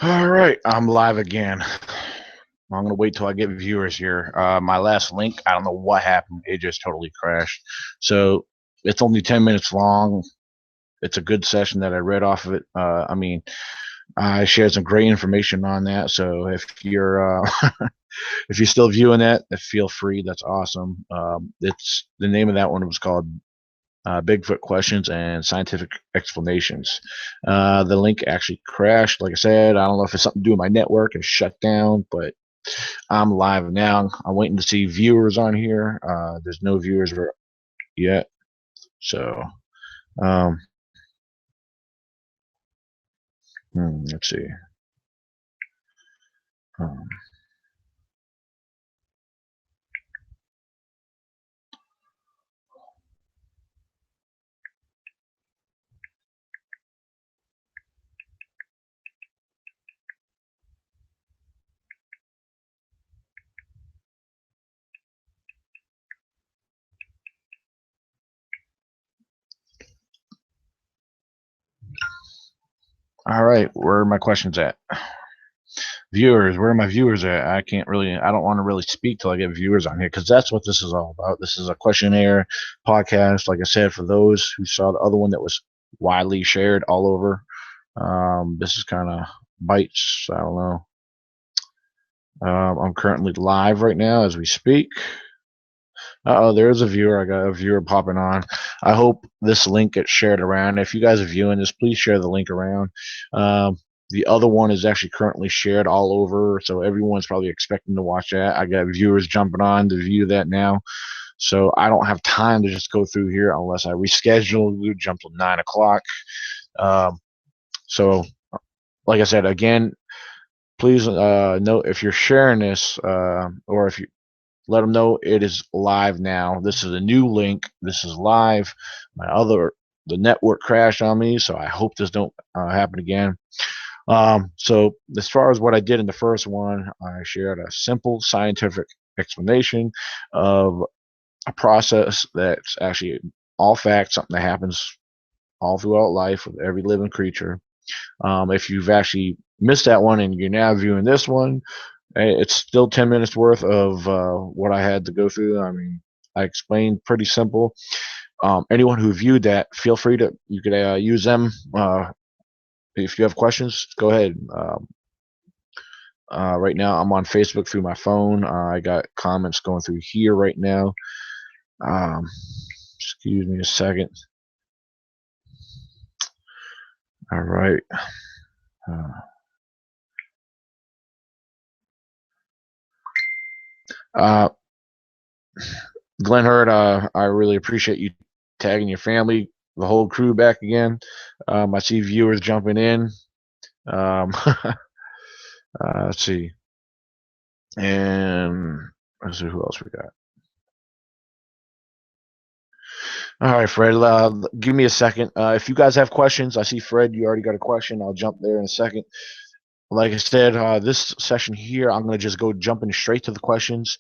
All right, I'm live again. I'm gonna wait till I get viewers here. My last link, I don't know what happened. It just totally crashed. So it's only 10 minutes long. It's a good session that I read off of it. I shared some great information on that. So if you're if you're still viewing that, feel free. That's awesome. It's the name of that one was called Bigfoot Questions and Scientific Explanations. The link actually crashed. Like I said, I don't know if it's something to do with my network. It's shut down, but I'm live now. I'm waiting to see viewers on here. There's no viewers yet. So, um, let's see. Um, all right, where are my questions at? Viewers, where are my viewers at? I don't want to really speak till I get viewers on here because that's what this is all about. This is a questionnaire podcast. Like I said, for those who saw the other one that was widely shared all over, this is kind of bites. I don't know. I'm currently live right now as we speak. Oh, there's a viewer. I got a viewer popping on. I hope this link gets shared around. If you guys are viewing this, please share the link around. Um, the other one is actually currently shared all over, so everyone's probably expecting to watch that. I got viewers jumping on to view that now, so I don't have time to just go through here unless I reschedule. We jump till 9 o'clock. Um, so, like I said, again, please note if you're sharing this or if you let them know it is live now. This is a new link. This is live. The network crashed on me, so I hope this don't happen again. So as far as what I did in the first one, I shared a simple scientific explanation of a process that's actually all facts, something that happens all throughout life with every living creature. If you've actually missed that one and you're now viewing this one, it's still 10 minutes worth of what I had to go through. I mean, I explained pretty simple. Anyone who viewed that, feel free to, you could use them. If you have questions, go ahead. Right now, I'm on Facebook through my phone. I got comments going through here right now. Um, excuse me a second. All right. Uh, uh, Glenn Hurd, I really appreciate you tagging your family, the whole crew back again. I see viewers jumping in. Um, let's see. And let's see who else we got. All right, Fred, give me a second. If you guys have questions, I see Fred, you already got a question. I'll jump there in a second. Like I said, this session here, I'm going to just go jumping straight to the questions.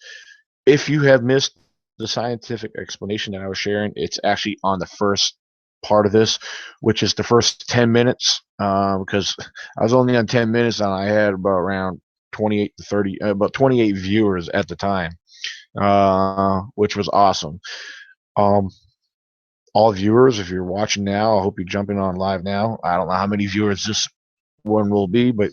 If you have missed the scientific explanation that I was sharing, it's actually on the first part of this, which is the first 10 minutes, because I was only on 10 minutes and I had about around 28 to 30, about 28 viewers at the time, which was awesome. Um, all viewers, if you're watching now, I hope you're jumping on live now. I don't know how many viewers this one will be, but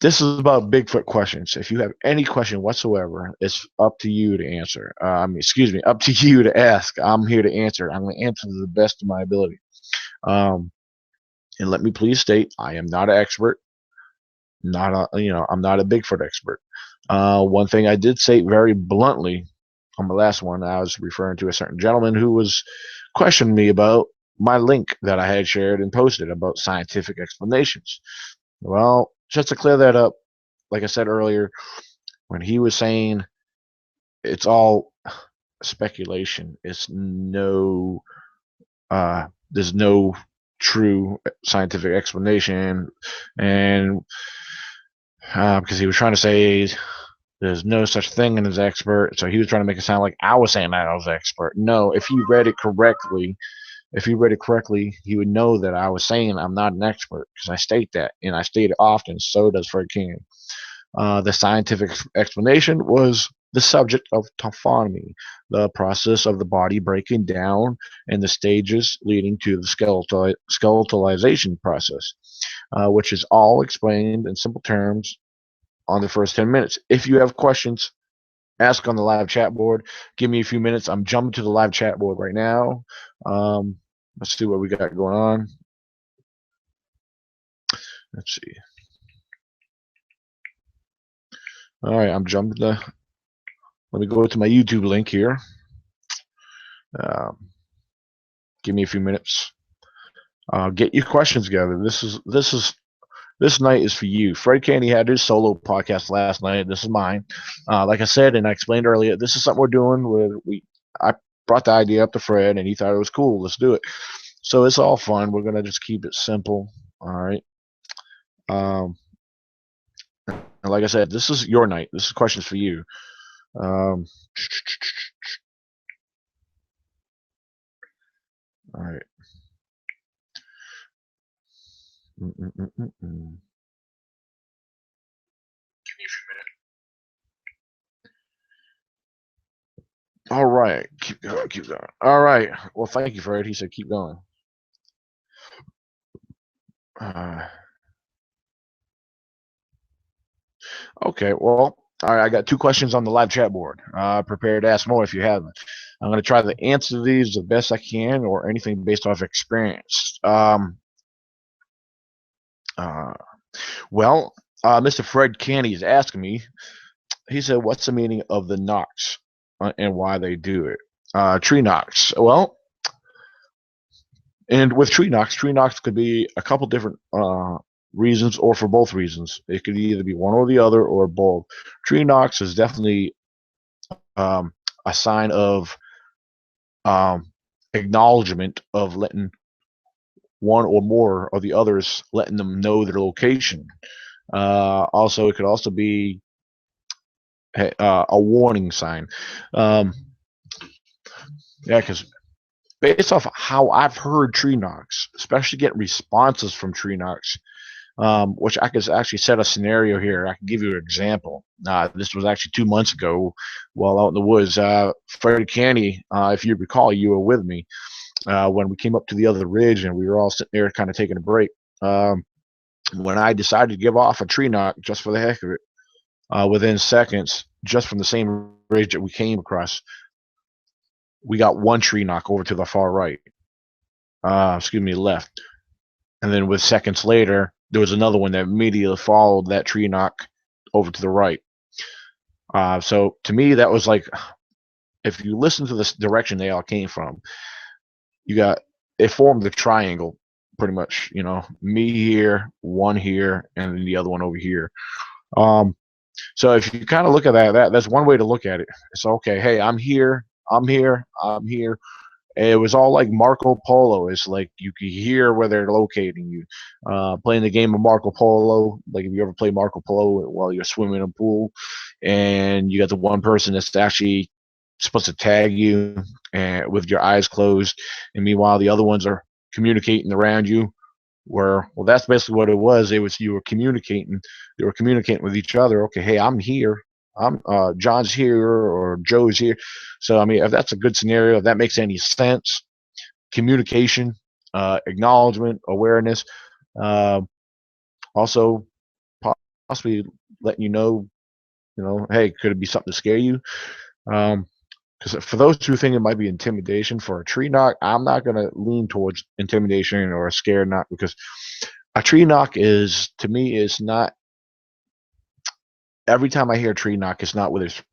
this is about Bigfoot questions. If you have any question whatsoever, it's up to you to answer. Excuse me, up to you to ask. I'm here to answer. I'm going to answer to the best of my ability. Um, and let me please state, I am not an expert. I'm not a Bigfoot expert. One thing I did say very bluntly on the last one, I was referring to a certain gentleman who was questioning me about my link that I had shared and posted about scientific explanations. Well, just to clear that up, like I said earlier, when he was saying it's all speculation, there's no true scientific explanation, and because he was trying to say there's no such thing as expert, so he was trying to make it sound like I was saying that I was expert. No, if you read it correctly, If he read it correctly, he would know that I was saying I'm not an expert, because I state that, and I state it often. So does Fred King. The scientific explanation was the subject of taphonomy, the process of the body breaking down and the stages leading to the skeletalization process, which is all explained in simple terms on the first 10 minutes. If you have questions, ask on the live chat board. Give me a few minutes. I'm jumping to the live chat board right now. Let's see what we got going on. Let's see. All right, I'm jumping to. Let me go to my YouTube link here. Give me a few minutes. Get your questions together. This night is for you. Fred Candy had his solo podcast last night. This is mine. Like I said, and I explained earlier, this is something we're doing where I brought the idea up to Fred, and he thought it was cool. Let's do it. So it's all fun. We're gonna just keep it simple. All right. And like I said, this is your night. This is questions for you. All right. All right. Keep going. Keep going. All right. Well, thank you, Fred. He said keep going. Okay. Well, all right. I got 2 questions on the live chat board. Prepare to ask more if you have them. I'm going to try to answer these the best I can, or anything based off experience. Well, Mr. Fred Canny is asking me. He said, "What's the meaning of the knocks and why they do it?" Tree knocks. Well, and with tree knocks could be a couple different reasons, or for both reasons. It could either be one or the other, or both. Tree knocks is definitely a sign of acknowledgement of letting one or more of the others, letting them know their location. Also, it could also be a warning sign. Yeah, because based off how I've heard tree knocks, especially get responses from tree knocks, which I could actually set a scenario here. I can give you an example. This was actually 2 months ago while out in the woods. Freddie Canny, if you recall, you were with me when we came up to the other ridge, and we were all sitting there kind of taking a break. When I decided to give off a tree knock just for the heck of it, within seconds, just from the same ridge that we came across, we got one tree knock over to the far right. Excuse me, left. And then with seconds later, there was another one that immediately followed that tree knock over to the right. So to me, that was like, if you listen to this direction they all came from, it formed a triangle, pretty much. Me here, one here, and then the other one over here. So if you kind of look at that's one way to look at it. It's okay. Hey, I'm here. I'm here. I'm here. It was all like Marco Polo. It's like you can hear where they're locating you. Playing the game of Marco Polo, like if you ever play Marco Polo while you're swimming in a pool, and you got the one person that's actually supposed to tag you and with your eyes closed, and meanwhile the other ones are communicating around you. Well, that's basically what it was. It was, you were communicating. They were communicating with each other. Okay, hey, I'm here. I'm John's here, or Joe's here. So I mean, if that's a good scenario, if that makes any sense, communication, acknowledgement, awareness, uh, also possibly letting hey, could it be something to scare you? Because for those two things, it might be intimidation. For a tree knock, I'm not going to lean towards intimidation or a scare knock, because a tree knock is, to me, is not. Every time I hear a tree knock, it's not with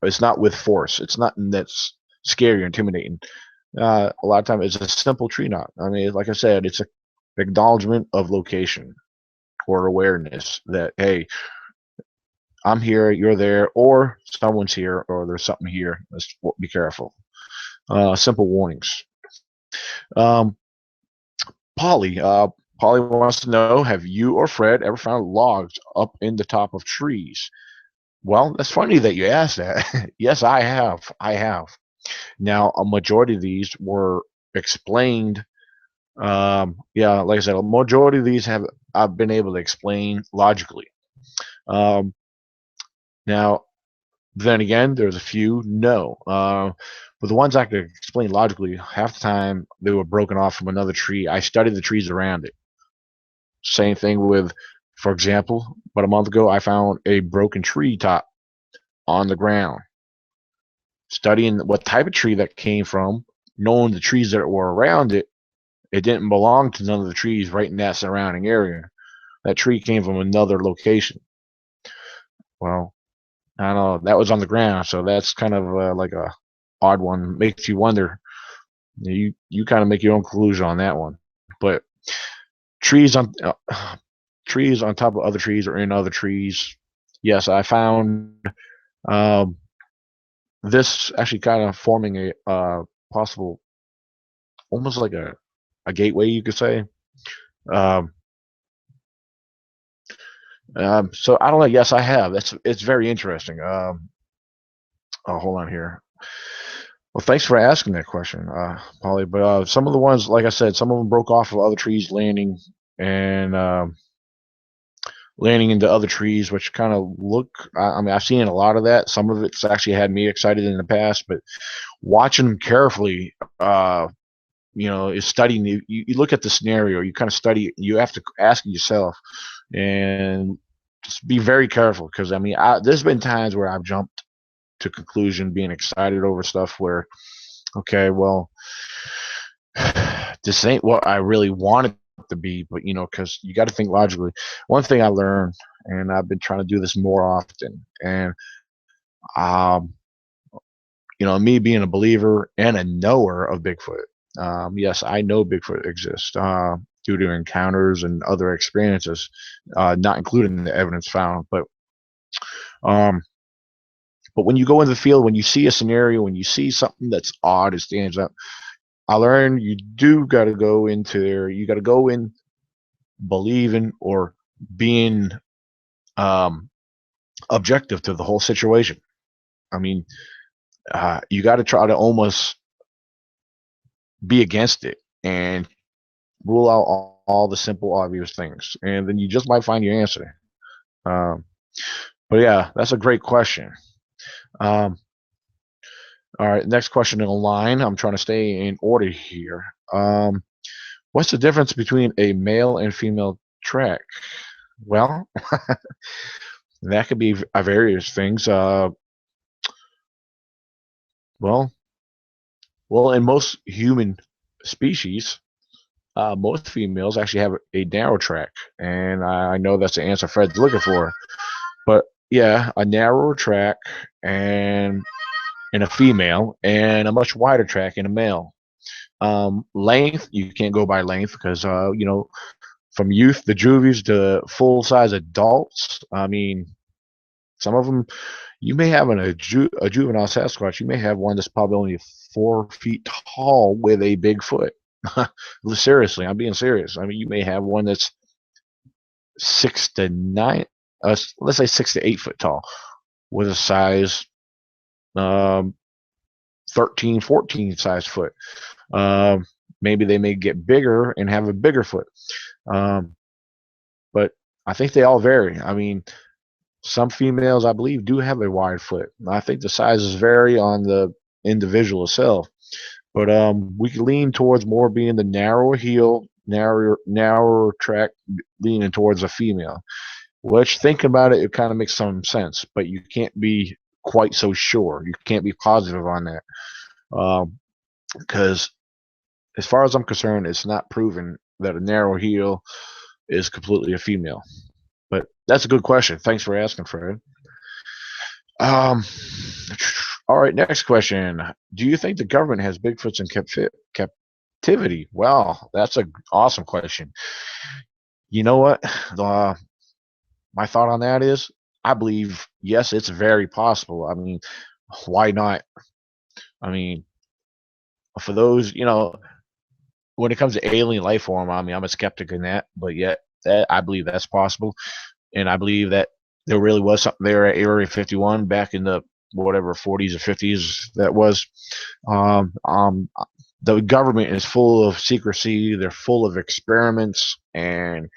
force. It's not that's scary or intimidating. A lot of times, it's a simple tree knock. I mean, like I said, it's an acknowledgement of location or awareness that, hey, I'm here, you're there, or someone's here, or there's something here. Let's be careful. Simple warnings. Polly, Polly wants to know: have you or Fred ever found logs up in the top of trees? Well, that's funny that you asked that. Yes, I have. I have. Now, a majority of these were explained Yeah, like I said, a majority of these have I've been able to explain logically. Um, Now, then again, there's a few no. But the ones I could explain logically, half the time they were broken off from another tree. I studied the trees around it. Same thing with, for example, about a month ago, I found a broken tree top on the ground. Studying what type of tree that came from, knowing the trees that were around it, it didn't belong to none of the trees right in that surrounding area. That tree came from another location. Well, I don't know. That was on the ground, so that's kind of like a odd one. Makes you wonder. You kind of make your own conclusion on that one. But trees on trees on top of other trees or in other trees. Yes, I found um, this actually kind of forming a possible, almost like a gateway, you could say. Um, so I don't know. Yes, I have. It's very interesting. Oh, hold on here. Well, thanks for asking that question, Polly. But some of the ones, like I said, some of them broke off of other trees, and landing into other trees, which kind of look. I mean, I've seen a lot of that. Some of it's actually had me excited in the past, but watching them carefully, is studying. You look at the scenario, you kind of study. You have to ask yourself, and just be very careful because I mean, there's been times where I've jumped to conclusion, being excited over stuff where, okay, well, this ain't what I really wanted to be, but because you got to think logically. One thing I learned, and I've been trying to do this more often, and um, me being a believer and a knower of Bigfoot. Yes, I know Bigfoot exists due to encounters and other experiences, not including the evidence found. Um, but when you go in the field, when you see a scenario, when you see something that's odd, it stands out. I learned you do got to go into there. You got to go in believing or being um, objective to the whole situation. I mean, you got to try to almost be against it and rule out all the simple, obvious things, and then you just might find your answer. Um, but yeah, that's a great question. Um, all right, next question in the line. I'm trying to stay in order here. What's the difference between a male and female track? Well, that could be various things. Well, in most human species, most females actually have a narrow track, and I know that's the answer Fred's looking for. But yeah, a narrower track and in a female, and a much wider track in a male. Length, you can't go by length because from youth, the juvies to full size adults. I mean, some of them you may have a juvenile Sasquatch. You may have one that's probably only 4 feet tall with a big foot. Seriously, I'm being serious. I mean, you may have one that's 6 to 9, let's say 6 to 8 foot tall, with a size um, 13, 14 size foot. Um, Maybe they may get bigger and have a bigger foot. Um, but I think they all vary. I mean, some females, I believe, do have a wide foot. I think the sizes vary on the individual itself. But we can lean towards more being the narrower heel, narrower track, leaning towards a female. Which, thinking about it, it kind of makes some sense. But you can't be quite so sure. You can't be positive on that. Because as far as I'm concerned, it's not proven that a narrow heel is completely a female. But that's a good question. Thanks for asking, Fred. Um, all right, next question. Do you think the government has Bigfoots in captivity? Well, that's an awesome question. You know what? The, my thought on that is I believe, yes, it's very possible. I mean, why not? I mean, for those, when it comes to alien life form, I mean, I'm a skeptic in that, but yet that I believe that's possible. And I believe that there really was something there at Area 51 back in the whatever 40s or 50s that was. Um, um, the government is full of secrecy. They're full of experiments, and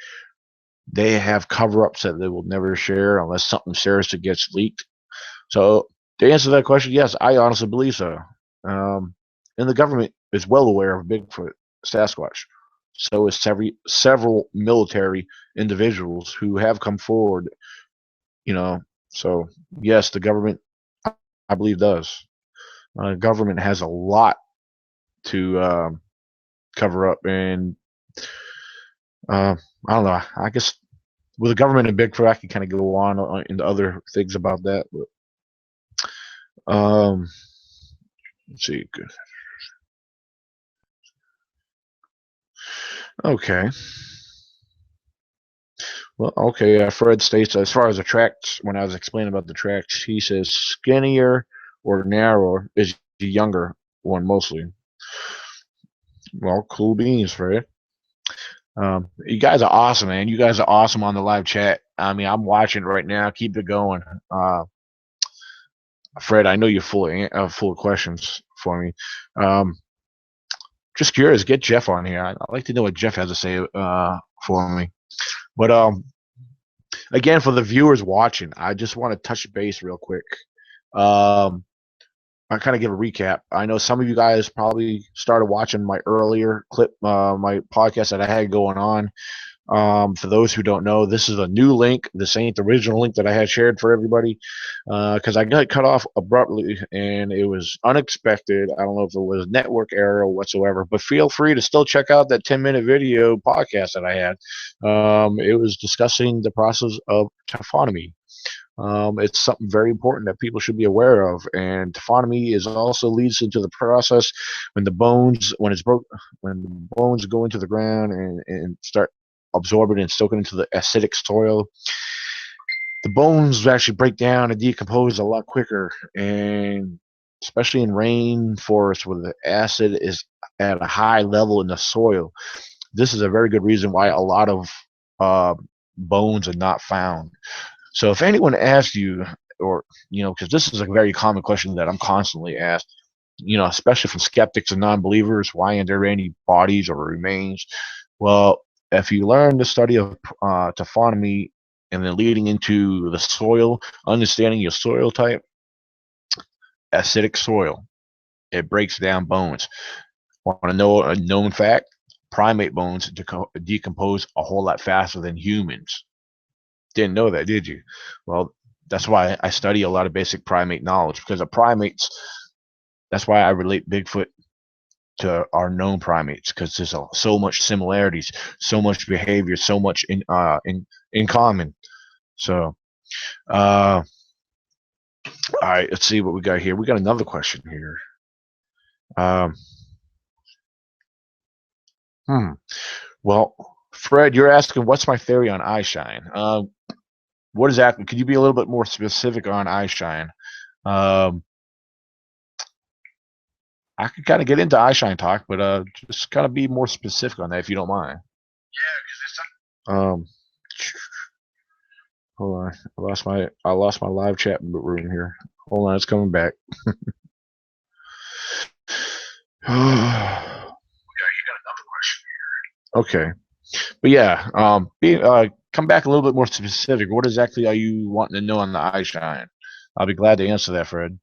they have cover-ups that they will never share unless something seriously gets leaked. So to answer that question, yes, I honestly believe so. And the government is well aware of Bigfoot, Sasquatch. So is several military individuals who have come forward. You know, so yes, the government, I believe, does. Government has a lot to cover up, and I don't know. I guess with the government and Bigfoot, I can kind of go on into other things about that. But let's see. Good. Okay. Well, okay. Fred states as far as the tracks, when I was explaining about the tracks, he says skinnier or narrower is the younger one mostly. Well, cool beans, Fred. You guys are awesome, man. You guys are awesome on the live chat. I mean, I'm watching right now. Keep it going. Fred, I know you're full of questions for me. Just curious, get Jeff on here. I'd like to know what Jeff has to say for me. But again, for the viewers watching, I just want to touch base real quick. I kind of give a recap. I know some of you guys probably started watching my earlier clip, my podcast that I had going on. For those who don't know, this is a new link. This ain't the original link that I had shared for everybody because I got cut off abruptly and it was unexpected. I don't know if it was network error or whatsoever, but feel free to still check out that 10-minute video podcast that I had. It was discussing the process of taphonomy. It's something very important that people should be aware of, and taphonomy is also leads into the process when the bones, when it's broke, when the bones go into the ground and start absorbing and soaking into the acidic soil. The bones actually break down and decompose a lot quicker, and especially in rainforests where the acid is at a high level in the soil. This is a very good reason why a lot of bones are not found. So if anyone asks you, or because this is a very common question that I'm constantly asked, especially from skeptics and non-believers, why aren't there any bodies or remains? Well, if you learn the study of taphonomy and then leading into the soil, understanding your soil type, acidic soil, it breaks down bones. Want to know a known fact? Primate bones decompose a whole lot faster than humans. Didn't know that, did you? Well, that's why I study a lot of basic primate knowledge, because of primates. That's why I relate Bigfoot to our known primates, because there's so much similarities, so much behavior, so much in common. So, all right, let's see what we got here. We got another question here. Well, Fred, you're asking what's my theory on eye shine. What is that? Could you be a little bit more specific on eye shine? I could kind of get into eye shine talk, but just kind of be more specific on that if you don't mind. Yeah, because it's hold on. I lost my live chat room here. Hold on, it's coming back. Okay, you got another question here. Okay, but yeah, come back a little bit more specific. What exactly are you wanting to know on the eye shine? I'll be glad to answer that, Fred.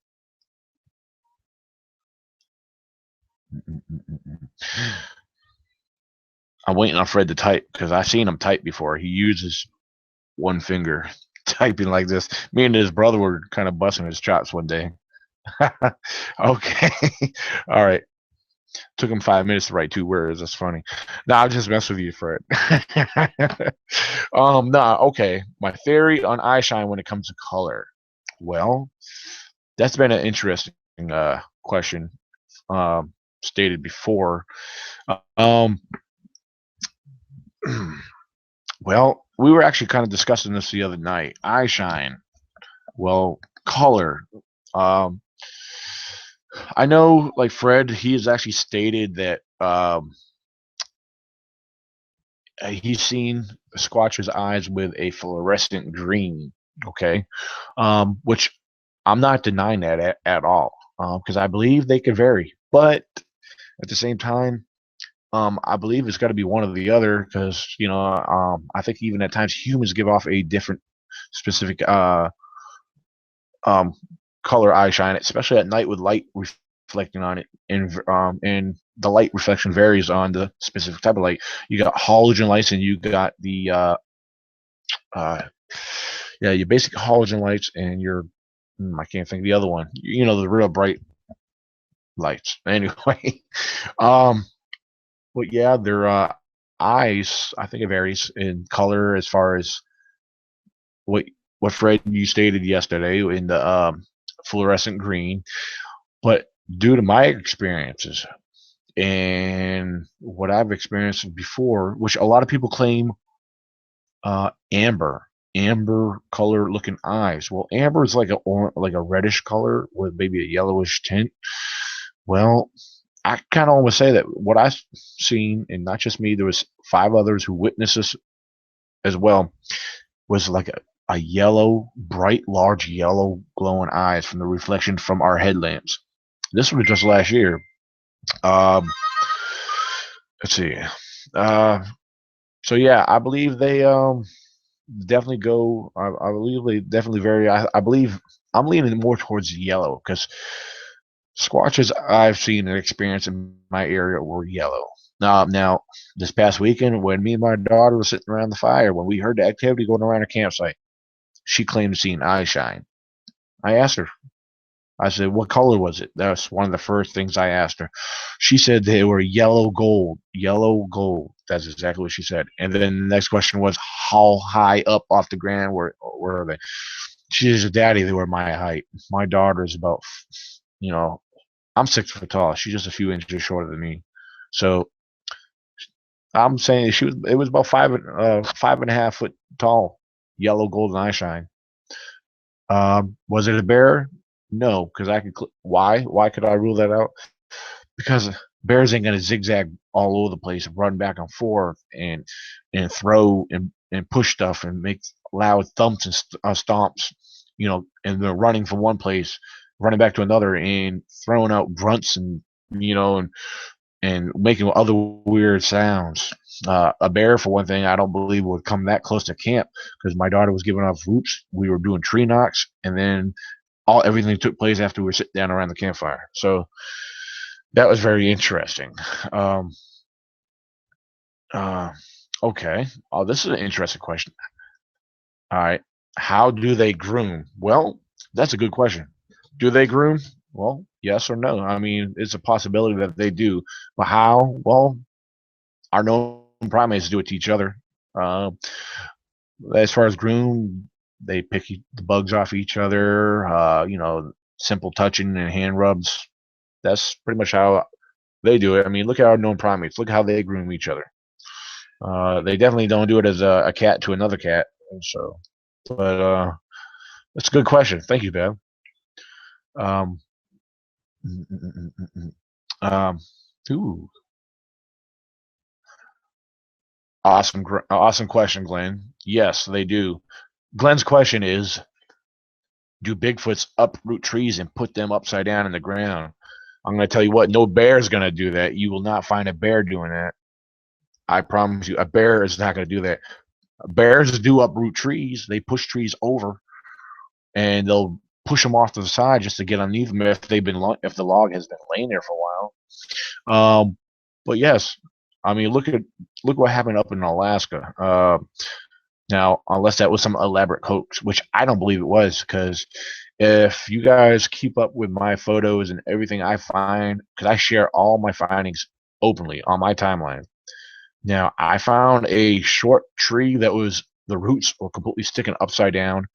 I'm waiting on Fred to type because I've seen him type before. He uses one finger typing like this. Me and his brother were kind of busting his chops one day. Okay. All right. Took him 5 minutes to write 2 words. That's funny. No, I'll just mess with you, Fred. No, okay. My theory on eye shine when it comes to color. Well, that's been an interesting question stated before. Um, well, we were actually kind of discussing this the other night. Eye shine. Well, color. I know, like Fred, he has actually stated that he's seen Squatch's eyes with a fluorescent green. Okay, which I'm not denying that at all, because I believe they could vary. But At the same time, I believe it's got to be one or the other because I think even at times humans give off a different specific um, color eye shine, especially at night with light reflecting on it, and the light reflection varies on the specific type of light. You got halogen lights, and you got the uh, yeah, your basic halogen lights, and your I can't think of the other one. The real bright lights. Anyway, um, but yeah, their eyes. I think it varies in color as far as what what Fred you stated yesterday in the fluorescent green. But due to my experiences and what I've experienced before, which a lot of people claim amber color looking eyes. Well, amber is like a reddish color with maybe a yellowish tint. Well, I kind of almost say that what I've seen, and not just me, there was 5 others who witnessed this as well, was like a yellow, bright, large yellow glowing eyes from the reflection from our headlamps. This was just last year. Um, let's see. Uh, so yeah, I believe they definitely go. I believe they definitely vary. I believe I'm leaning more towards yellow because squatches I've seen and experienced in my area were yellow. Now this past weekend when me and my daughter were sitting around the fire, when we heard the activity going around our campsite, she claimed to see an eye shine. I asked her. I said, "What color was it?" That's one of the first things I asked her. She said they were yellow gold. Yellow gold. That's exactly what she said. And then the next question was, how high up off the ground were they? She said, "Daddy, they were my height. My daughter's about, you know, I'm 6 foot tall. She's just a few inches shorter than me. So I'm saying it was about 5.5 foot tall, yellow golden eye shine. Was it a bear? No, because I could. Why? Why could I rule that out? Because bears ain't gonna zigzag all over the place and run back and forth and throw and push stuff and make loud thumps and stomps, and they're running from one place, running back to another, and throwing out grunts and and making other weird sounds. A bear, for one thing, I don't believe would come that close to camp because my daughter was giving off whoops. We were doing tree knocks, and then everything took place after we were sitting down around the campfire. So that was very interesting. Um, uh, okay. Oh, this is an interesting question. All right. How do they groom? Well, that's a good question. Do they groom? Well, yes or no. I mean, it's a possibility that they do. But how? Well, our known primates do it to each other. Uh, as far as groom, they pick the bugs off each other. Simple touching and hand rubs. That's pretty much how they do it. I mean, look at our known primates. Look how they groom each other. They definitely don't do it as a cat to another cat. So, but that's a good question. Thank you, Bev. Um, mm, mm, mm, mm, mm. um, ooh, awesome question, Glenn. Yes, they do. Glenn's question is, do Bigfoots uproot trees and put them upside down in the ground? I'm going to tell you what, no bear is going to do that. You will not find a bear doing that. I promise you, a bear is not going to do that. Bears do uproot trees. They push trees over, and they'll push them off to the side just to get underneath them if the log has been laying there for a while. But yes, I mean look what happened up in Alaska. Now, unless that was some elaborate hoax, which I don't believe it was, because if you guys keep up with my photos and everything I find, because I share all my findings openly on my timeline. Now, I found a short tree that was the roots were completely sticking upside down.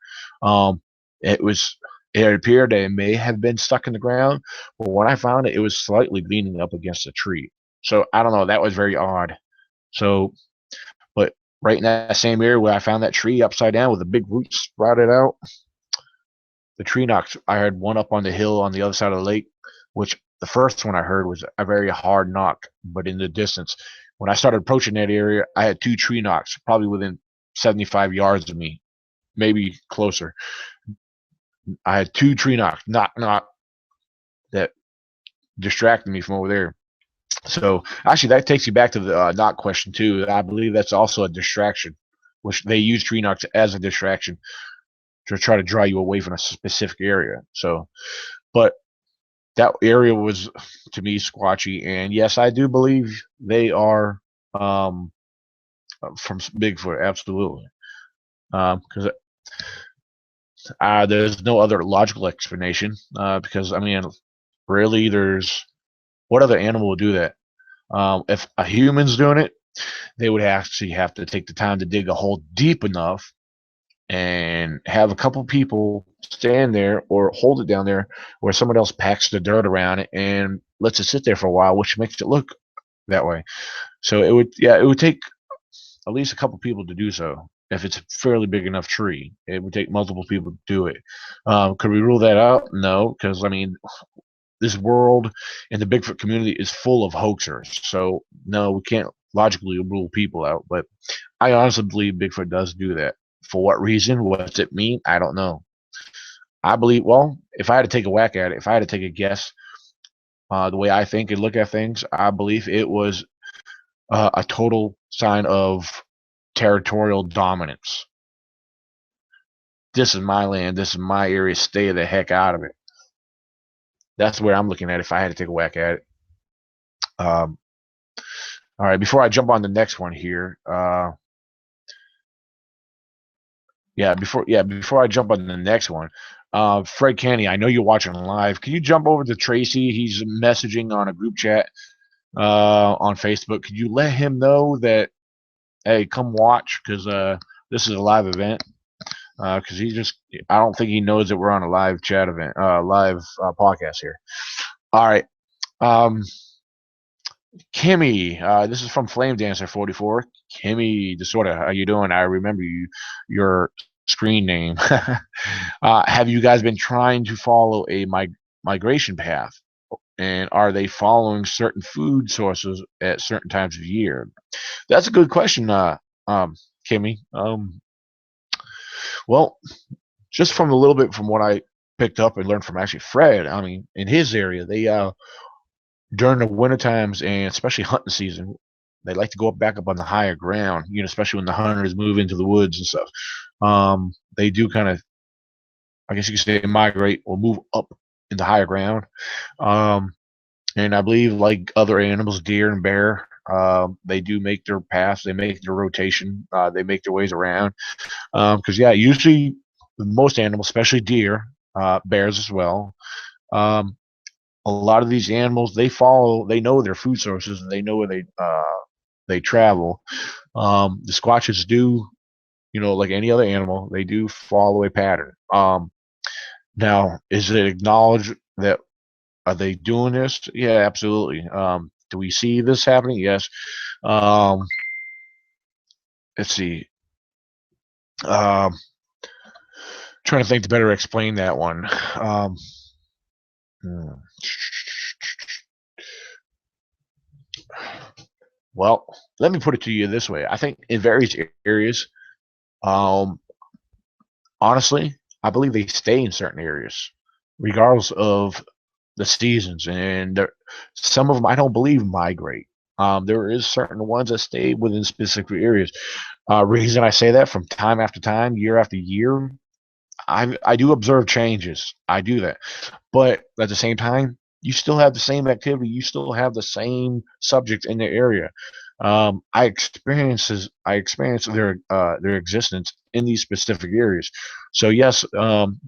Um, it was it appeared that it may have been stuck in the ground, but when I found it, it was slightly leaning up against the tree. So I don't know. That was very odd. So, but right in that same area where I found that tree upside down with the big roots sprouted out, the tree knocks. I heard one up on the hill on the other side of the lake, which the first one I heard was a very hard knock, but in the distance. When I started approaching that area, I had 2 tree knocks, probably within 75 yards of me, maybe closer. I had 2 tree knocks, knock, knock, that distracted me from over there. So actually, that takes you back to the knock question too. I believe that's also a distraction, which they use tree knocks as a distraction to try to draw you away from a specific area. So, but that area was to me squatchy, and yes, I do believe they are um, from Bigfoot, absolutely. Because there's no other logical explanation. Because I mean, really, there's what other animal would do that? If a human's doing it, they would actually have to take the time to dig a hole deep enough and have a couple people stand there or hold it down there where someone else packs the dirt around it and lets it sit there for a while, which makes it look that way. So it would take at least a couple people to do so. If it's a fairly big enough tree, it would take multiple people to do it. Could we rule that out? No, because I mean, this world and the Bigfoot community is full of hoaxers. So no, we can't logically rule people out. But I honestly believe Bigfoot does do that. For what reason? What's it mean? I don't know. I believe. Well, if I had to take a whack at it, if I had to take a guess, the way I think and look at things, I believe it was a total sign of territorial dominance. This is my land. This is my area. Stay the heck out of it. That's where I'm looking at. If I had to take a whack at it. Um, all right. Before I jump on the next one here, before I jump on the next one, Fred Canny, I know you're watching live. Can you jump over to Tracy? He's messaging on a group chat on Facebook. Could you let him know that hey, come watch because this is a live event? Because I don't think he knows that we're on a live chat event, live podcast here. All right. Um, Kimmy, this is from Flame Dancer 44. Kimmy Disorder, how you doing? I remember your screen name. Have you guys been trying to follow a migration path? And are they following certain food sources at certain times of year? That's a good question, Kimmy. Well, just from a little bit from what I picked up and learned from actually Fred, I mean, in his area, they during the winter times and especially hunting season, they like to go back up on the higher ground, especially when the hunters move into the woods and stuff. They do kind of, I guess you could say, migrate or move up in the higher ground. Um, and I believe, like other animals, deer and bear, they do make their paths, they make their rotation, they make their ways around. Yeah, usually most animals, especially deer, bears as well, um, a lot of these animals they know their food sources and they know where they travel. The squatches do, like any other animal, they do follow a pattern. Now, is it acknowledged that are they doing this? Yeah, absolutely. Do we see this happening? Yes. Um, let's see. Um, trying to think to better explain that one. Hmm. Well, let me put it to you this way. I think in various areas, um, honestly, I believe they stay in certain areas, regardless of the seasons. And some of them, I don't believe migrate. There is certain ones that stay within specific areas. Reason I say that from time after time, year after year, I do observe changes. I do that, but at the same time, you still have the same activity. You still have the same subjects in the area. I experience their existence in these specific areas. So yes,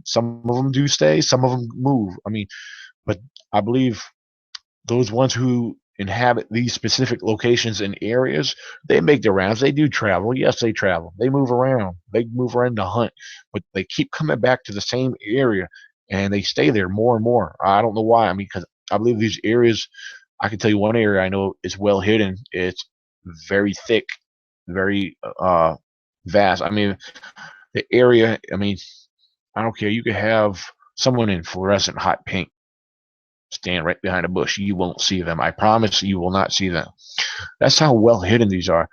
some of them do stay, some of them move. I mean, but I believe those ones who inhabit these specific locations and areas, they make their rounds. They do travel. Yes, they travel. They move around. They move around to hunt, but they keep coming back to the same area and they stay there more and more. I don't know why. I mean, because I believe these areas, I can tell you one area I know is well hidden. It's very thick, very vast. I mean, the area, I mean, I don't care. You could have someone in fluorescent hot pink stand right behind a bush. You won't see them. I promise you will not see them. That's how well hidden these are.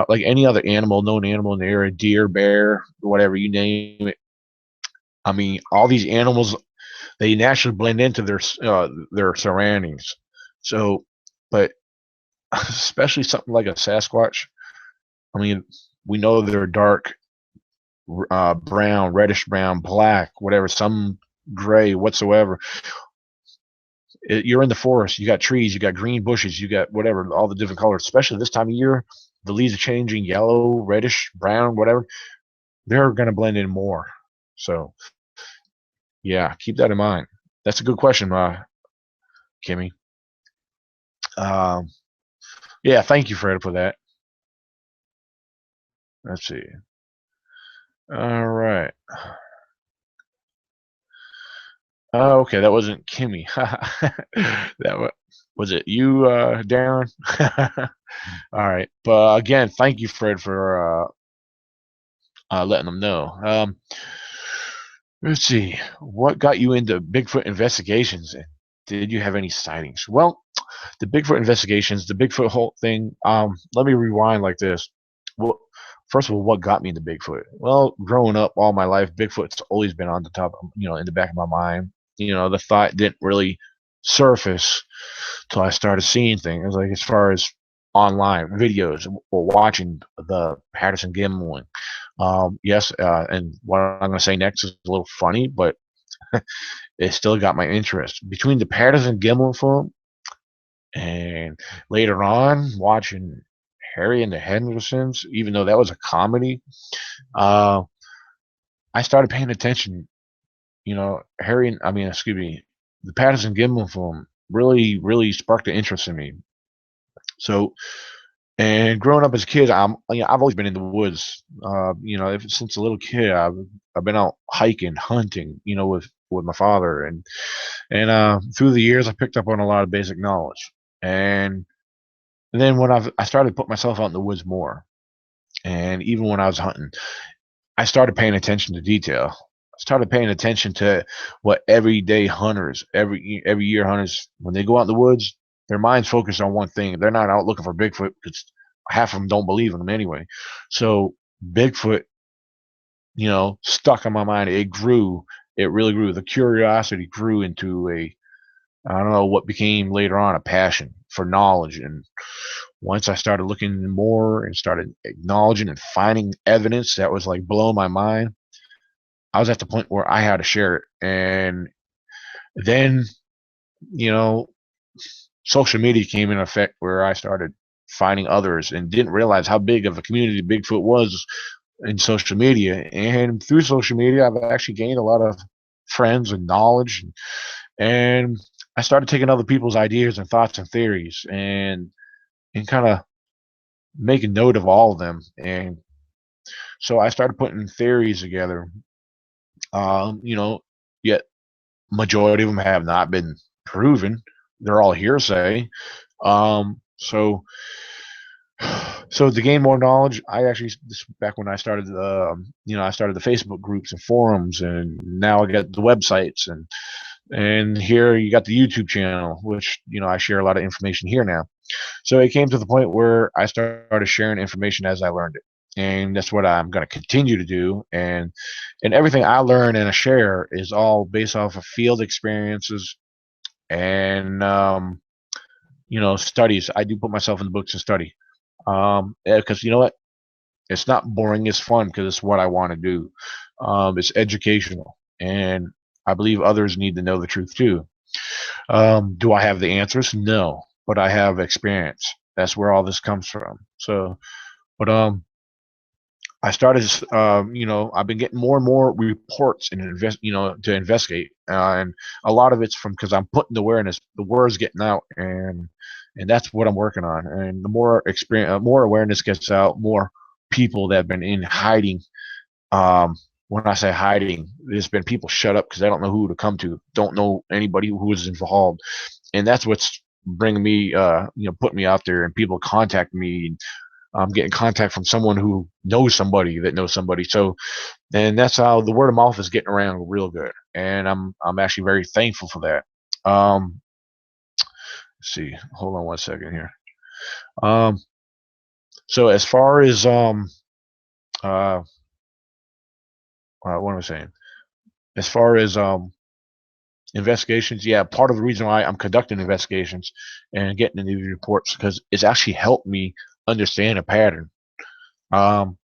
Like any other animal, known animal in the area, deer, bear, whatever you name it. I mean, all these animals, they naturally blend into their surroundings. So, but especially something like a Sasquatch. I mean, we know they're dark, brown, reddish brown, black, whatever, some gray whatsoever. You're in the forest. You got trees. You got green bushes. You got whatever, all the different colors. Especially this time of year, the leaves are changing, yellow, reddish, brown, whatever. They're going to blend in more. So yeah, keep that in mind. That's a good question, Kimmy. Um, yeah, thank you, Fred, for that. Let's see. All right. Oh, okay, that wasn't Kimmy. That was it. You, Darren. All right, but again, thank you, Fred, for letting them know. Let's see. What got you into Bigfoot investigations? And did you have any sightings? Well, the Bigfoot investigations, the Bigfoot whole thing. Let me rewind like this. Well, first of all, what got me into Bigfoot? Well, growing up all my life, Bigfoot's always been on the top, in the back of my mind. The thought didn't really surface till I started seeing things, like as far as online videos or watching the Patterson Gimlin. Yes, and what I'm going to say next is a little funny, but it still got my interest. Between the Patterson Gimlin film and later on watching Harry and the Hendersons, even though that was a comedy, uh, I started paying attention. Excuse me, the Patterson Gimlin film really sparked an interest in me. So, and growing up as a kid, I've always been in the woods. Since a little kid, I've been out hiking, hunting, with my father, and through the years, I picked up on a lot of basic knowledge. And then when I started to put myself out in the woods more, and even when I was hunting, I started paying attention to detail. I started paying attention to what everyday hunters, every year hunters, when they go out in the woods, their minds focus on one thing. They're not out looking for Bigfoot because half of them don't believe in them anyway. So Bigfoot, stuck in my mind. It grew. It really grew. The curiosity grew into I don't know what became later on a passion for knowledge. And once I started looking more and started acknowledging and finding evidence that was like blowing my mind, I was at the point where I had to share it. And then, you know, social media came in effect where I started finding others and didn't realize how big of a community Bigfoot was in social media. And through social media, I've actually gained a lot of friends and knowledge. And I started taking other people's ideas and thoughts and theories and kind of making note of all of them. And so I started putting theories together. You know, yet majority of them have not been proven. They're all hearsay. So so to gain more knowledge, I actually back when I started, I started the Facebook groups and forums, and now I got the websites, and here you got the YouTube channel, which I share a lot of information here now. So it came to the point where I started sharing information as I learned it, and that's what I'm going to continue to do. And everything I learn and I share is all based off of field experiences and studies. I do put myself in the books and study, because you know what, it's not boring, it's fun because it's what I want to do. It's educational, and I believe others need to know the truth too. Do I have the answers? No, but I have experience. That's where all this comes from. So, but I started, I've been getting more and more reports and to investigate, and a lot of it's from because I'm putting the awareness, the word's getting out, and that's what I'm working on. And the more experience, more awareness gets out, more people that have been in hiding. When I say hiding, there's been people shut up because they don't know who to come to, don't know anybody who was involved, and that's what's bringing me, putting me out there, and people contact me. I'm getting contact from someone who knows somebody that knows somebody. So, and that's how the word of mouth is getting around real good, and I'm actually very thankful for that. Let's see, hold on one second here. Um, so as far as uh, what am I saying? As far as investigations. Yeah, part of the reason why I'm conducting investigations and getting into these reports because it's actually helped me understand a pattern. Um,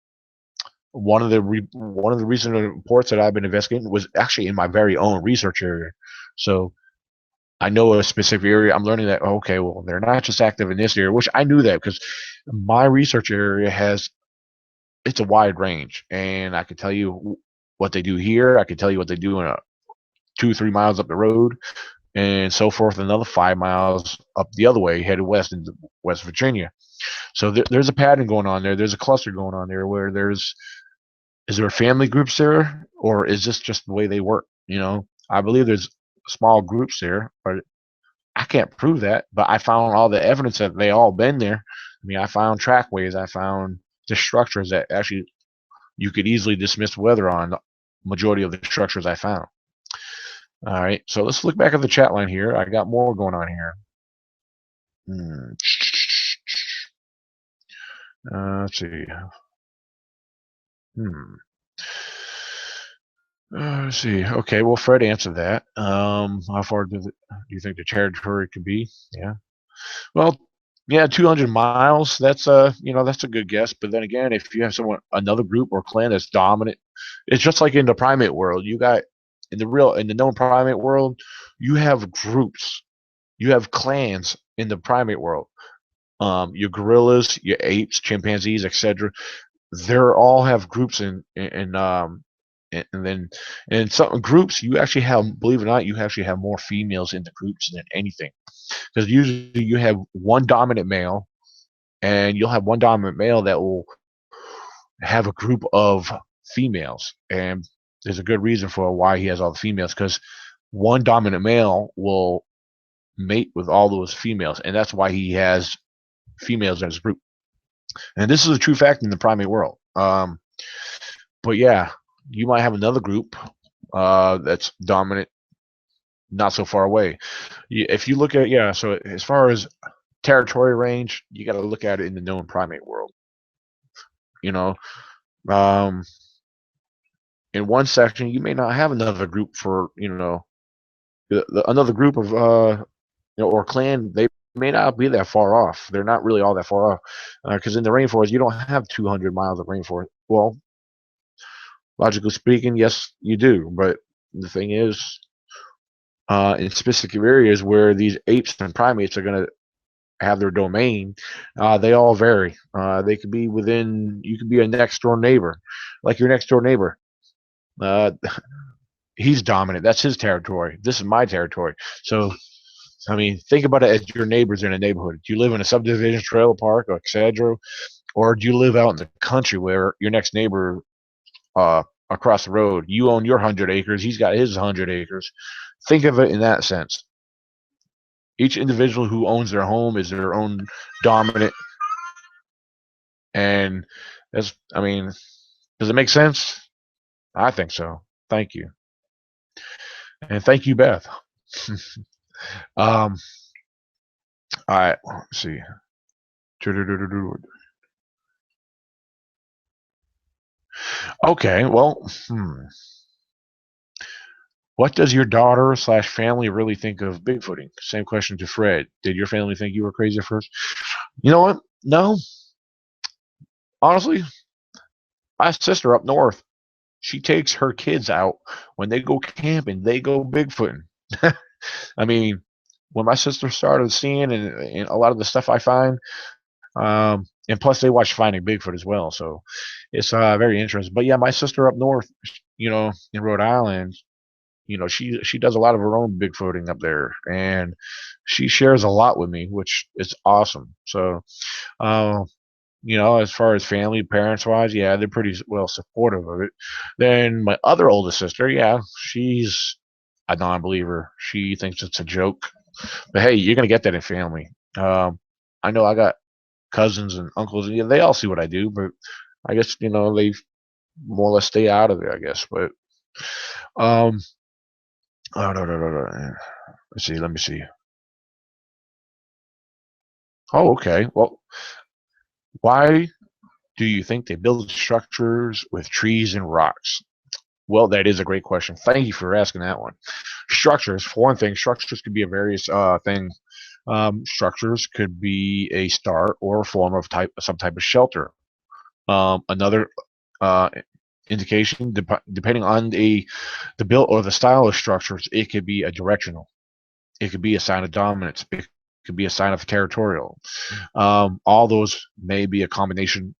one of the recent reports that I've been investigating was actually in my very own research area. So I know a specific area. I'm learning that okay, well, they're not just active in this area, which I knew that because my research area has it's a wide range, and I can tell you what they do here. I can tell you what they do in a 2 or 3 miles up the road, and so forth. Another 5 miles up the other way, headed west into West Virginia. So there's a pattern going on there. There's a cluster going on there where there's is there family groups there, or is this just the way they work? I believe there's small groups there, but I can't prove that. But I found all the evidence that they all been there. I mean, I found trackways, I found the structures that actually you could easily dismiss weather on the majority of the structures I found. All right, so let's look back at the chat line here. I got more going on here. Let's see. Let's see. Okay, well, Fred answered that. How far do you think the territory could be? Yeah. Well, yeah, 200 miles. That's a good guess. But then again, if you have another group or clan that's dominant, it's just like in the primate world. You got in the known primate world, you have groups, you have clans in the primate world. Your gorillas, your apes, chimpanzees, etc. They all have groups and then in some groups you actually have, believe it or not, you actually have more females in the groups than anything because usually you have one dominant male and you'll have one dominant male that will have a group of females, and there's a good reason for why he has all the females because one dominant male will mate with all those females, and that's why he has females in his group. And this is a true fact in the primate world. But yeah, you might have another group that's dominant not so far away. If you look at so as far as territory range, you got to look at it in the known primate world. You know, um, in one section, you may not have another group for another group of or clan. They may not be that far off. They're not really all that far off because in the rainforest, you don't have 200 miles of rainforest. Well, logically speaking, yes, you do. But the thing is, in specific areas where these apes and primates are going to have their domain, they all vary. They could be you could be a next door neighbor, like your next door neighbor. Uh, he's dominant. That's his territory. This is my territory. So, I mean, think about it as your neighbors in a neighborhood. Do you live in a subdivision, trailer park, or etc., or do you live out in the country where your next neighbor across the road, you own your 100 acres, he's got his 100 acres. Think of it in that sense. Each individual who owns their home is their own dominant, and I mean, does it make sense? I think so. Thank you, and thank you, Beth. All right, let's see. Okay, well, what does your daughter/family really think of Bigfooting? Same question to Fred. Did your family think you were crazy at first? You know what? No. Honestly, my sister up north, she takes her kids out when they go camping, they go Bigfooting. I mean, when my sister started seeing and a lot of the stuff I find, and plus they watch Finding Bigfoot as well, so it's very interesting. But yeah, my sister up north, in Rhode Island, she does a lot of her own Bigfooting up there, and she shares a lot with me, which is awesome. So, uh, as far as family, parents wise, yeah, they're pretty well supportive of it. Then my other oldest sister, yeah, she's a non-believer. She thinks it's a joke. But hey, you're gonna get that in family. I know I got cousins and uncles, and yeah, they all see what I do, but I guess they more or less stay out of it. I guess, but um, oh, no, no, no, no. Let's see. Let me see. Oh, okay. Well, why do you think they build structures with trees and rocks? Well, that is a great question. Thank you for asking that one. Structures, for one thing, structures could be a various thing. Structures could be a start or a form of some type of shelter. Another uh, indication, depending on the build or the style of structures, it could be a directional. It could be a sign of dominance. It could be a sign of territorial. All those may be a combination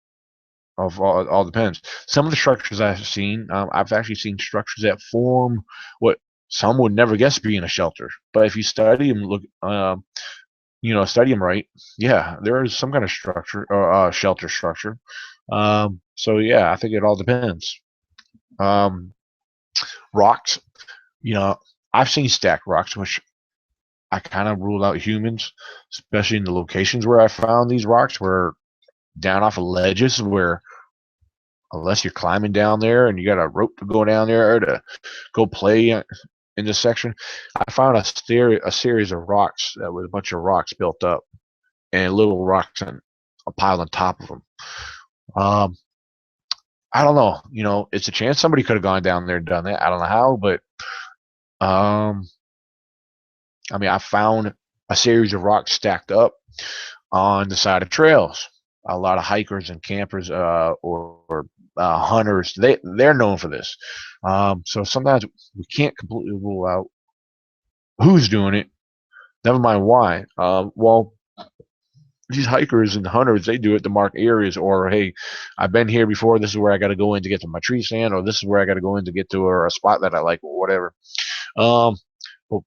of all depends. Some of the structures I've seen, I've actually seen structures that form what some would never guess being a shelter. But if you study them, study them right, yeah, there is some kind of structure or shelter structure. So yeah, I think it all depends. Um, Rocks, you know, I've seen stacked rocks, which I kind of rule out humans, especially in the locations where I found these rocks, where down off of ledges where unless you're climbing down there and you got a rope to go down there or to go play in this section, I found a series of rocks that was a bunch of rocks built up and little rocks and a pile on top of them. Um, I don't know. It's a chance somebody could have gone down there and done that. I don't know how, but um, I mean, I found a series of rocks stacked up on the side of trails. A lot of hikers and campers or hunters, they're known for this. So sometimes we can't completely rule out who's doing it. Never mind why. Well, these hikers and hunters, they do it to mark areas, or hey, I've been here before. This is where I got to go in to get to my tree stand, or this is where I got to go in to get to a spot that I like, or whatever. Um, well,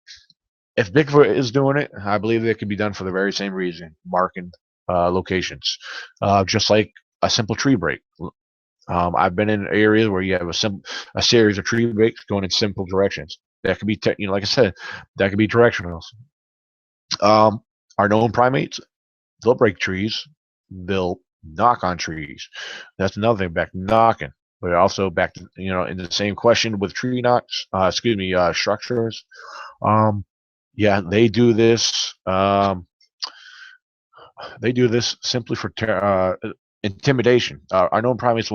if Bigfoot is doing it, I believe it could be done for the very same reason, marking locations, just like a simple tree break. I've been in areas where you have a series of tree breaks going in simple directions. That could be, like I said, that could be directional. Our known primates, they'll break trees, they'll knock on trees. That's another thing, back to knocking. But also back to, in the same question with tree knocks, structures. Yeah, they do this. They do this simply for intimidation. Our known primates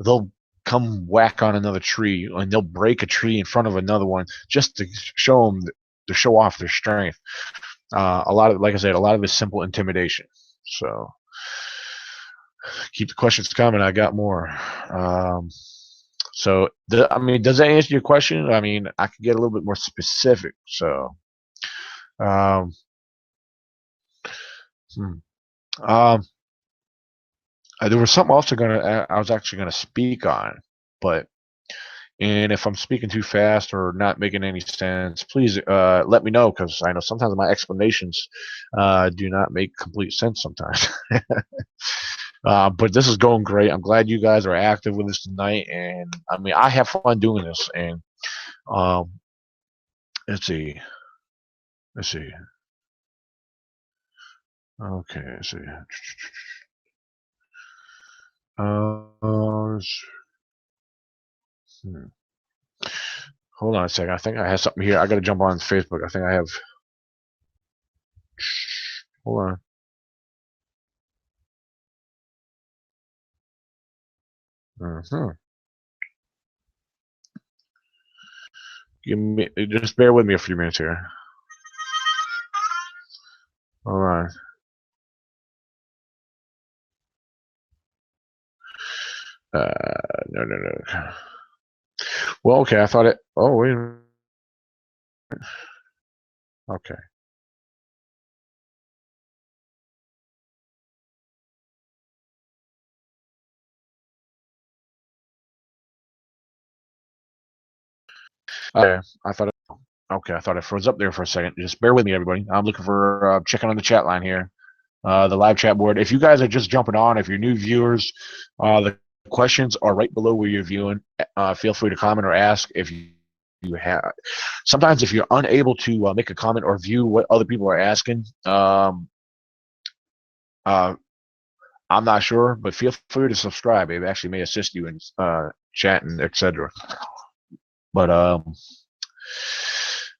they'll come whack on another tree and they'll break a tree in front of another one just to show them to show off their strength. A lot of, like I said, a lot of it's simple intimidation. So keep the questions coming. I got more. So I mean, does that answer your question? I mean, I could get a little bit more specific. So, um, hmm. um, there was something else I was actually gonna speak on, but and if I'm speaking too fast or not making any sense, please let me know, because I know sometimes my explanations do not make complete sense sometimes. But this is going great. I'm glad you guys are active with us tonight, and I mean I have fun doing this. And um, let's see, let's see. Okay, let's see. Uh, hmm. Hold on a second. I think I have something here. I got to jump on Facebook. I think I have. Hold on. Hmm. Give me, just bear with me a few minutes here. All right. No, no, no. Well, okay. I thought it. Oh, wait a minute. Okay. Okay. I thought it. Okay. I thought it froze up there for a second. Just bear with me, everybody. I'm looking for checking on the chat line here, the live chat board. If you guys are just jumping on, if you're new viewers, the questions are right below where you're viewing. Feel free to comment or ask if you have. Sometimes if you're unable to make a comment or view what other people are asking, uh, I'm not sure, but feel free to subscribe. It actually may assist you in chatting, etc. But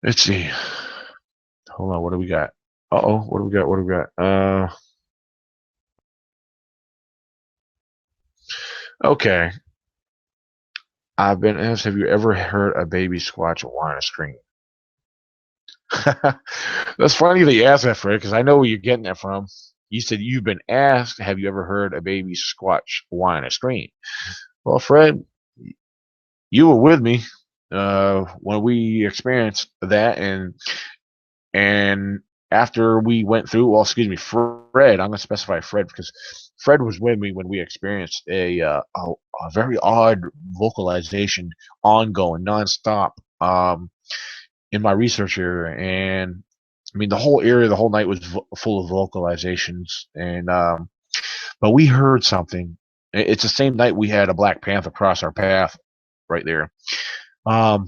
let's see. Hold on, what do we got? Uh-oh, what do we got? What do we got? Okay. I've been asked, have you ever heard a baby squatch whine or scream? That's funny that you asked that, Fred, because I know where you're getting that from. You said you've been asked, have you ever heard a baby squatch whine or scream? Well, Fred, you were with me when we experienced that, and after we went through, well, excuse me, Fred. I'm going to specify Fred because Fred was with me when we experienced a very odd vocalization, ongoing, nonstop, in my research area, and I mean the whole area, the whole night was full of vocalizations, and but we heard something. It's the same night we had a black panther cross our path, right there. Um,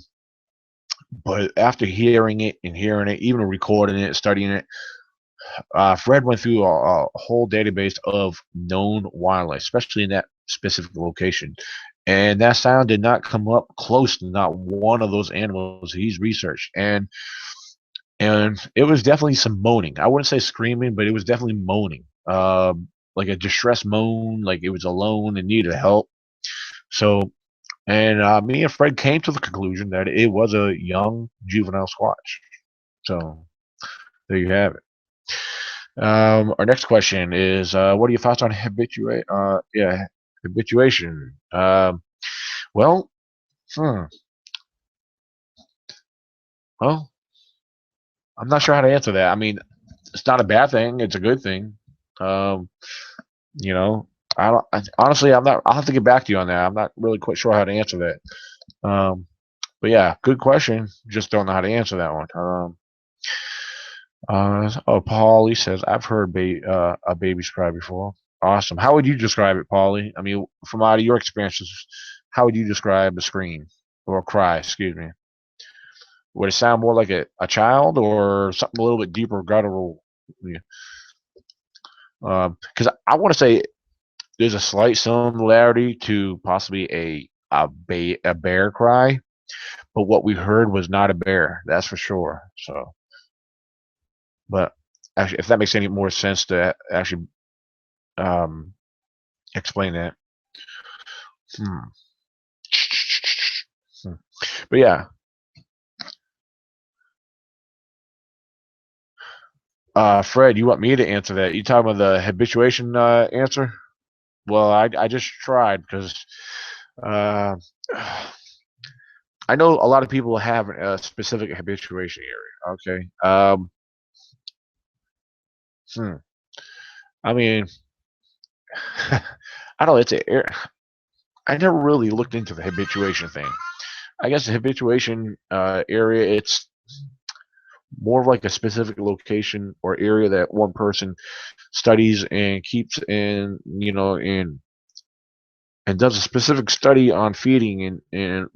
but after hearing it and hearing it, even recording it, studying it, Fred went through a whole database of known wildlife, especially in that specific location. And that sound did not come up close to not one of those animals he's researched. And it was definitely some moaning. I wouldn't say screaming, but it was definitely moaning, like a distressed moan, like it was alone and needed help. So, and me and Fred came to the conclusion that it was a young juvenile squatch. So there you have it. Our next question is, what are your thoughts on habituation? Well, hmm, well, I'm not sure how to answer that. I mean, it's not a bad thing; it's a good thing. Um, you know, honestly, I'm not. I'll have to get back to you on that. I'm not really quite sure how to answer that. But yeah, good question. Just don't know how to answer that one. Paulie says, I've heard a baby's cry before. Awesome. How would you describe it, Paulie? I mean, from out of your experiences, how would you describe a scream or a cry? Excuse me. Would it sound more like a child or something a little bit deeper, guttural? Because I want to say there's a slight similarity to possibly a bear cry, but what we heard was not a bear. That's for sure. So, but actually, if that makes any more sense to actually um, explain that. Hmm. Hmm. But yeah, Fred, you want me to answer that? You talking about the habituation answer? Well, I just tried because uh, I know a lot of people have a specific habituation area. Okay. Hmm. I mean, I don't know. I never really looked into the habituation thing. I guess the habituation area, it's more of like a specific location or area that one person studies and keeps in, and does a specific study on feeding and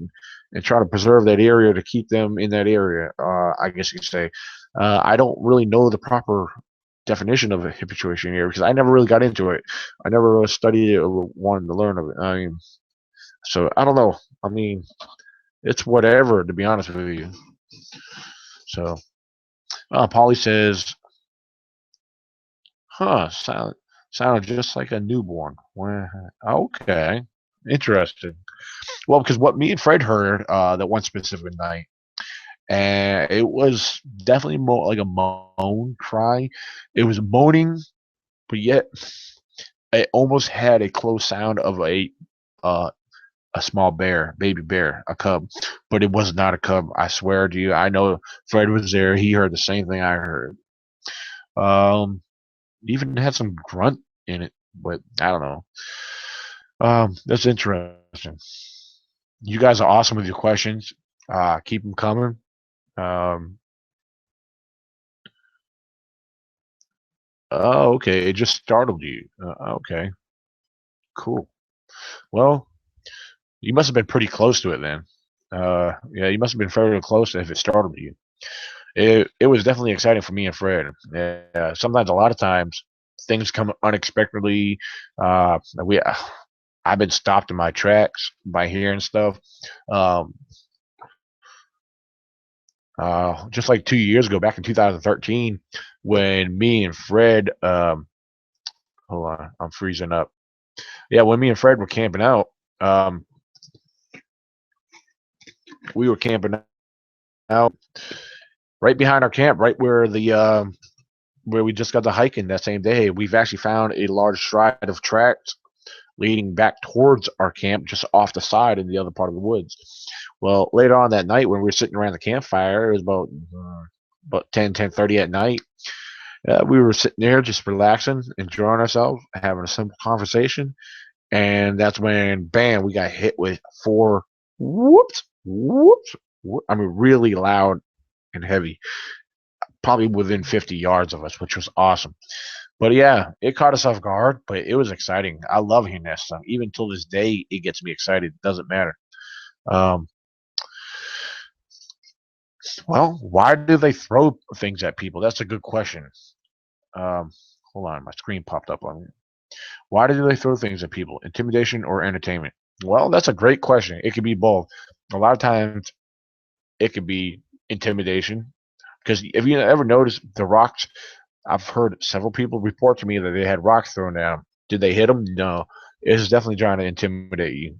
try to preserve that area to keep them in that area. I guess you could say. I don't really know the proper definition of a habituation area because I never really got into it. I never really studied it or wanted to learn of it. I mean, so I don't know. I mean, it's whatever, to be honest with you. So, Polly says, "Huh, sounded just like a newborn." Well, okay, interesting. Well, because what me and Fred heard that one specific night, and it was definitely more like a moan cry. It was moaning, but yet it almost had a close sound of uh, a small bear, baby bear, a cub, but it was not a cub. I swear to you. I know Fred was there. He heard the same thing I heard. Um, even had some grunt in it, but I don't know. That's interesting. You guys are awesome with your questions. Keep them coming. Um, oh, okay. It just startled you. Okay, cool. Well, you must have been pretty close to it then. Yeah, you must have been fairly close if it startled you. It was definitely exciting for me and Fred. Yeah, sometimes, a lot of times, things come unexpectedly. We I've been stopped in my tracks by hearing stuff. Um, just like 2 years ago, back in 2013, when me and Fred, hold on, I'm freezing up. Yeah, when me and Fred were camping out, um, we were camping out, right behind our camp, right where we just got to hiking that same day. We've actually found a large stride of tracks leading back towards our camp, just off the side in the other part of the woods. Well, later on that night, when we were sitting around the campfire, it was about 10:30 at night. We were sitting there just relaxing, enjoying ourselves, having a simple conversation, and that's when, bam, we got hit with four whoops, whoops. I mean, really loud and heavy, probably within 50 yards of us, which was awesome. But yeah, it caught us off guard, but it was exciting. I love hearing that song. Even till this day, it gets me excited. It doesn't matter. Um, well, why do they throw things at people? That's a good question. Um, hold on, my screen popped up on me. Why do they throw things at people? Intimidation or entertainment? Well, that's a great question. It could be both. A lot of times, it could be intimidation. Because if you ever notice the rocks, I've heard several people report to me that they had rocks thrown at them. Did they hit them? No. It's definitely trying to intimidate you,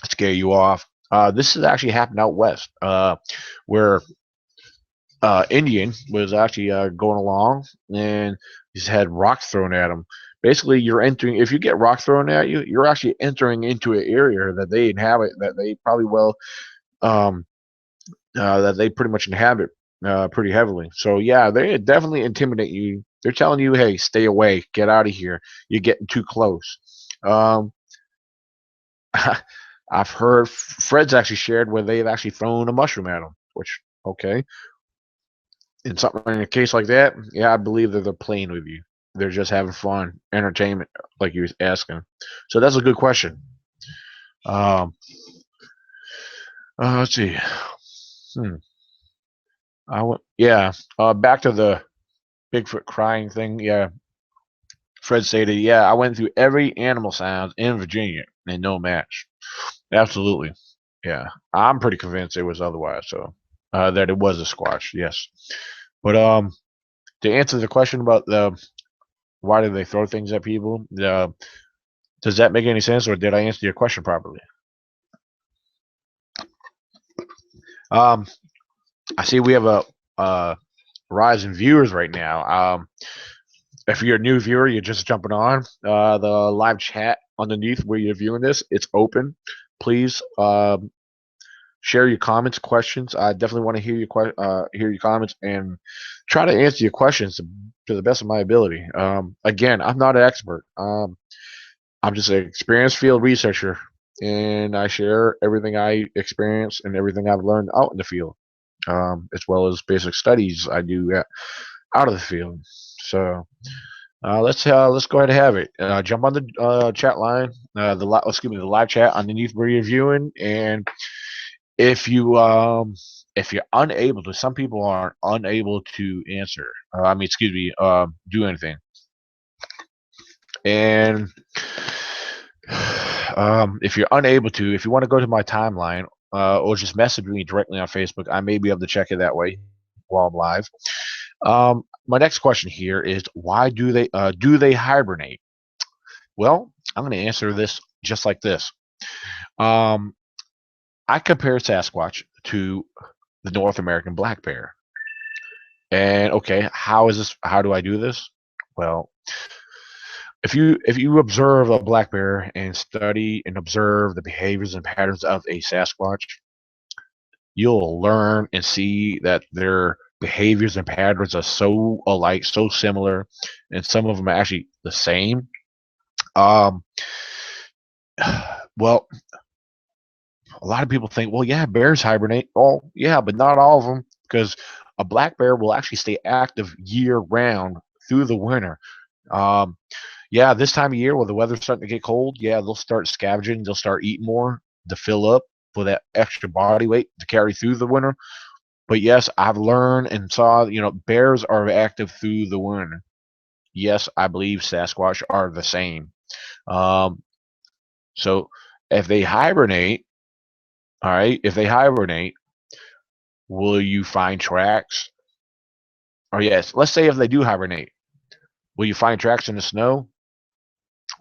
scare you off. This has actually happened out west, where Indian was actually going along and he's had rocks thrown at him. Basically, you're entering. If you get rocks thrown at you, you're actually entering into an area that they inhabit, that they probably um, that they pretty much inhabit pretty heavily. So yeah, they definitely intimidate you. They're telling you, "Hey, stay away, get out of here. You're getting too close." Um, I've heard Fred's actually shared where they've actually thrown a mushroom at him, which okay. In something in a case like that, yeah, I believe that they're playing with you. They're just having fun, entertainment, like you was asking. So that's a good question. Um, let's see. Hmm. Yeah. Back to the Bigfoot crying thing. Yeah, Fred stated, "Yeah, I went through every animal sound in Virginia and no match." Absolutely. Yeah, I'm pretty convinced it was otherwise. So that it was a squash. Yes, but to answer the question about the why do they throw things at people? Does that make any sense, or did I answer your question properly? Um, I see we have a rise in viewers right now. If you're a new viewer, you're just jumping on the live chat underneath where you're viewing this. It's open. Please share your comments, questions. I definitely want to hear your comments and try to answer your questions to the best of my ability. Again, I'm not an expert. I'm just an experienced field researcher, and I share everything I experience and everything I've learned out in the field, as well as basic studies I do out of the field. So let's go ahead and have it. Jump on the chat line, excuse me, the live chat underneath where you're viewing, and if you if you're unable to, some people are unable to answer. I mean, excuse me, do anything, and if you're unable to, if you want to go to my timeline or just message me directly on Facebook, I may be able to check it that way while I'm live. My next question here is, why do they hibernate? Well, I'm going to answer this just like this. I compare Sasquatch to the North American black bear. And okay, how is this? How do I do this? Well, if you observe a black bear and study and observe the behaviors and patterns of a Sasquatch, you'll learn and see that their behaviors and patterns are so alike, so similar, and some of them are actually the same. Um, well, a lot of people think, well, yeah, bears hibernate. Oh, yeah, but not all of them, because a black bear will actually stay active year round through the winter. Um, yeah, this time of year when the weather's starting to get cold, yeah, they'll start scavenging. They'll start eating more to fill up for that extra body weight to carry through the winter. But yes, I've learned and saw, bears are active through the winter. Yes, I believe Sasquatch are the same. Um, so if they hibernate, all right, if they hibernate, will you find tracks? Or yes, let's say if they do hibernate, will you find tracks in the snow?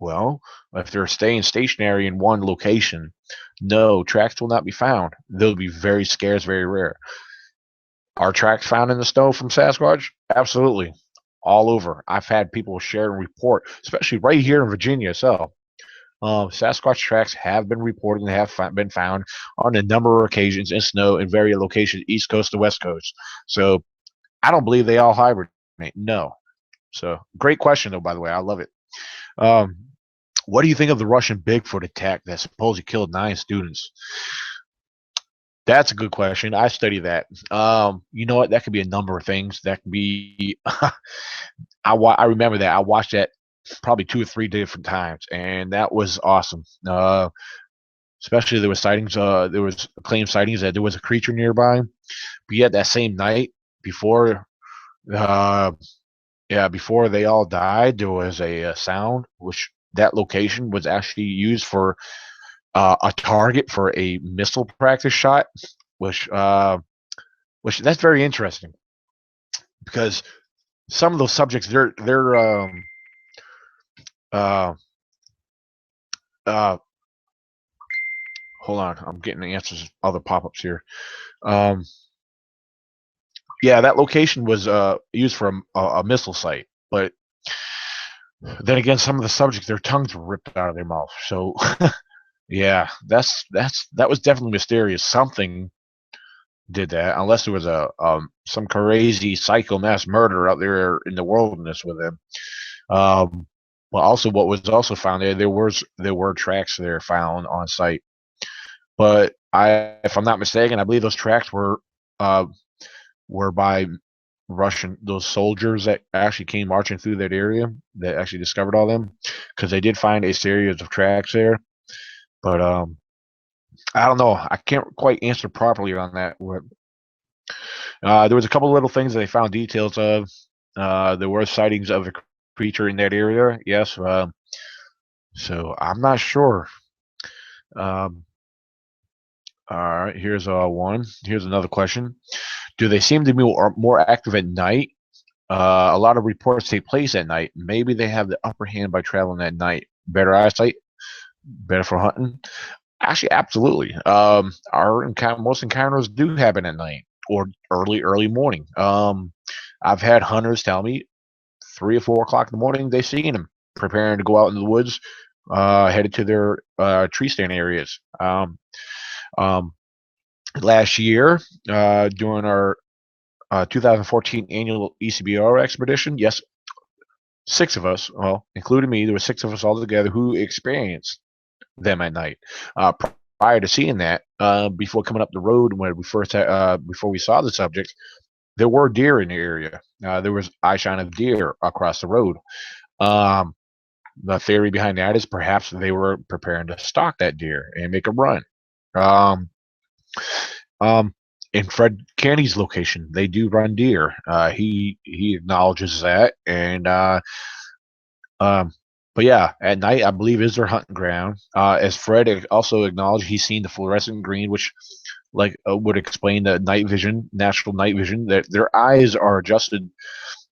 Well, if they're staying stationary in one location, no, tracks will not be found. They'll be very scarce, very rare. Are tracks found in the snow from Sasquatch? Absolutely. All over. I've had people share and report, especially right here in Virginia. So, Sasquatch tracks have been reported and have been found on a number of occasions in snow in various locations, East Coast to West Coast. So, I don't believe they all hibernate. No. So, great question, though, by the way. I love it. Um, what do you think of the Russian Bigfoot attack that supposedly killed 9 students? That's a good question. I study that. You know what? That could be a number of things. That could be. I remember that. I watched that probably 2 or 3 different times, and that was awesome. Especially there was sightings. There was claimed sightings that there was a creature nearby. But yet that same night before, uh, yeah, before they all died, there was a sound which that location was actually used for a target for a missile practice shot, which which that's very interesting because some of those subjects they're uh uh hold on, I'm getting the answers other pop-ups here. um yeah, that location was used for a missile site, but then again some of the subjects, their tongues were ripped out of their mouth, so yeah, that was definitely mysterious. Something did that, unless there was a some crazy psycho mass murderer out there in the wilderness with him. um well, also what was also found there were tracks there found on site. But if I'm not mistaken, I believe those tracks uh, were by Russian those soldiers that actually came marching through that area that actually discovered all them, because they did find a series of tracks there. But I don't know. I can't quite answer properly on that. There was a couple of little things that they found details of. There were sightings of a creature in that area. Yes. So I'm not sure. Um, all right. Here's one. Here's another question. Do they seem to be more active at night? A lot of reports take place at night. Maybe they have the upper hand by traveling at night. Better eyesight, better for hunting. Actually, absolutely. Most encounters do happen at night or early morning. I've had hunters tell me 3 or 4 o'clock in the morning they've seen them preparing to go out in the woods, headed to their tree stand areas. Um, Last year, during our 2014 annual ECBR expedition, yes, 6 of us, well, including me, there were 6 of us all together who experienced them at night. Uh, Prior to seeing that, before coming up the road when we first before we saw the subject, there were deer in the area. There was eye shine of deer across the road. Um, the theory behind that is perhaps they were preparing to stalk that deer and make a run. Um, um, in Fred Canny's location, they do run deer. He acknowledges that, and um, but yeah, at night I believe is their hunting ground. As Fred also acknowledged, he's seen the fluorescent green, which would explain the night vision, natural night vision. That their eyes are adjusted.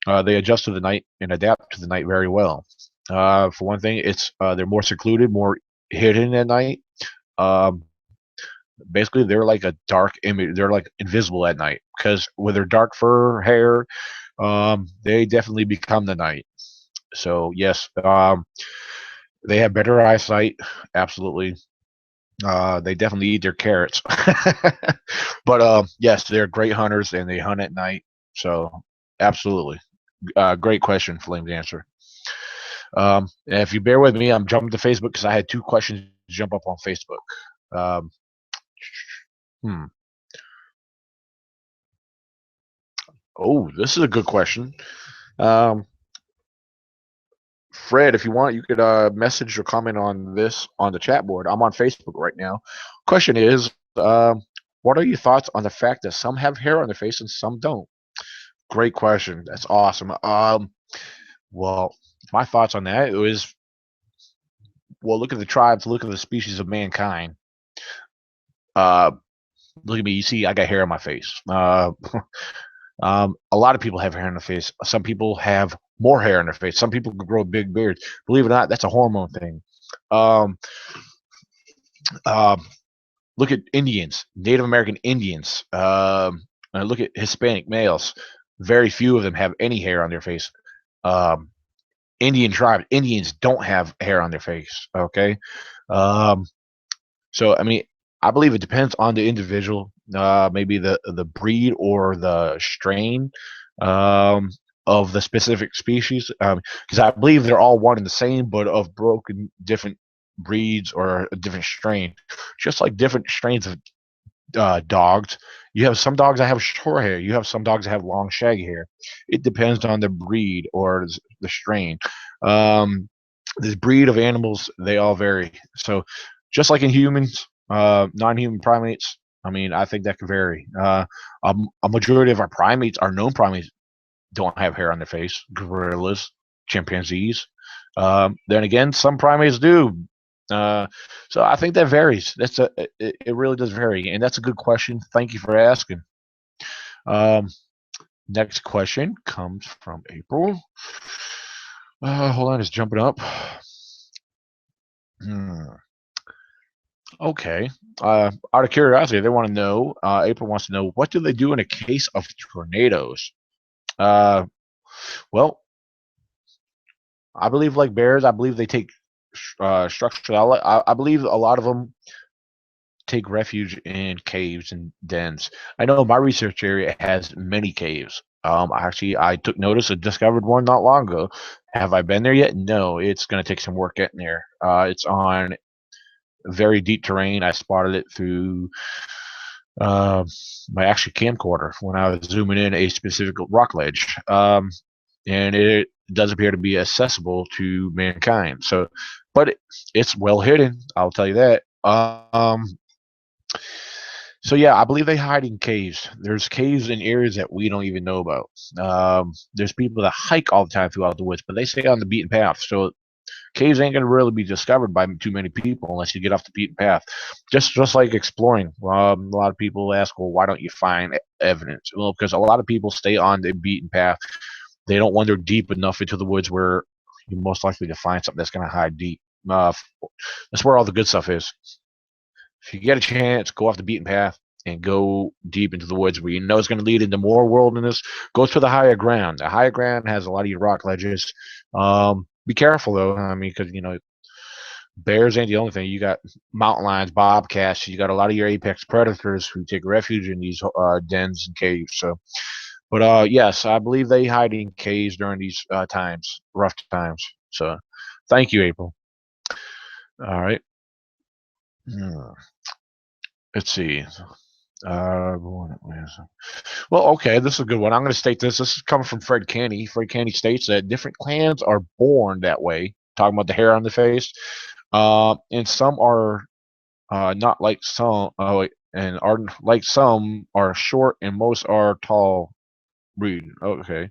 They adjust to the night and adapt to the night very well. For one thing, it's they're more secluded, more hidden at night. Um, Basically, they're like a dark image. They're like invisible at night because with their dark fur, hair, they definitely become the night. So yes, they have better eyesight. Absolutely. They definitely eat their carrots. But yes, they're great hunters and they hunt at night. So absolutely. Great question, Flame's answer. And if you bear with me, I'm jumping to Facebook because I had 2 questions jump up on Facebook. Um, hmm. Oh, this is a good question. Um, Fred, if you want, you could message or comment on this on the chat board. I'm on Facebook right now. Question is, what are your thoughts on the fact that some have hair on their face and some don't? Great question. That's awesome. Well, my thoughts on that is, well, look at the tribes, look at the species of mankind. Uh, Look at me. You see, I got hair on my face. A lot of people have hair on their face. Some people have more hair on their face. Some people can grow big beards. Believe it or not, that's a hormone thing. Um, um, Look at Indians, Native American Indians. Look at Hispanic males. Very few of them have any hair on their face. Um, Indian tribe, Indians don't have hair on their face. Okay, um, so I mean, I believe it depends on the individual, maybe the breed or the strain um, of the specific species. Because I believe they're all one and the same, but of broken different breeds or a different strain. Just like different strains of dogs. You have some dogs that have short hair. You have some dogs that have long, shaggy hair. It depends on the breed or the strain. Um, the breed of animals, they all vary. So, just like in humans, non-human primates, I mean, I think that can vary. A majority of our primates, our known primates, don't have hair on their face. Gorillas, chimpanzees. Then again, some primates do. Uh, so I think that varies. It really does vary, and that's a good question. Thank you for asking. Um, Next question comes from April. Hold on, it's jumping up. Hmm. Okay. Out of curiosity, they want to know. April wants to know, what do they do in a case of tornadoes? Uh, well, I believe like bears, I believe they take structured outlet. I believe a lot of them take refuge in caves and dens. I know my research area has many caves. Actually, I took notice and discovered one not long ago. Have I been there yet? No. It's going to take some work getting there. It's on very deep terrain. I spotted it through uh, my actual camcorder when I was zooming in a specific rock ledge. And it does appear to be accessible to mankind. So, but it's well hidden. I'll tell you that. So yeah, I believe they hide in caves. There's caves in areas that we don't even know about. There's people that hike all the time throughout the woods, but they stay on the beaten path. So caves ain't gonna really be discovered by too many people unless you get off the beaten path. Just like exploring. A lot of people ask, well, why don't you find evidence? Well, because a lot of people stay on the beaten path. They don't wander deep enough into the woods where you're most likely to find something that's gonna hide deep. Uh, that's where all the good stuff is. If you get a chance, go off the beaten path and go deep into the woods where you know it's going to lead into more wilderness. Go to the higher ground. The higher ground has a lot of your rock ledges. Be careful though. I mean, because bears ain't the only thing. You got mountain lions, bobcats. You got a lot of your apex predators who take refuge in these dens and caves. So, but yes, I believe they hide in caves during these times, rough times. So, thank you, April. All right. Hmm. Let's see. Uh, well, okay, this is a good one. I'm going to state this. This is coming from Fred Canny. Fred Canny states that different clans are born that way, talking about the hair on the face, and some are not like some, and are like some are short, and most are tall breed. Okay,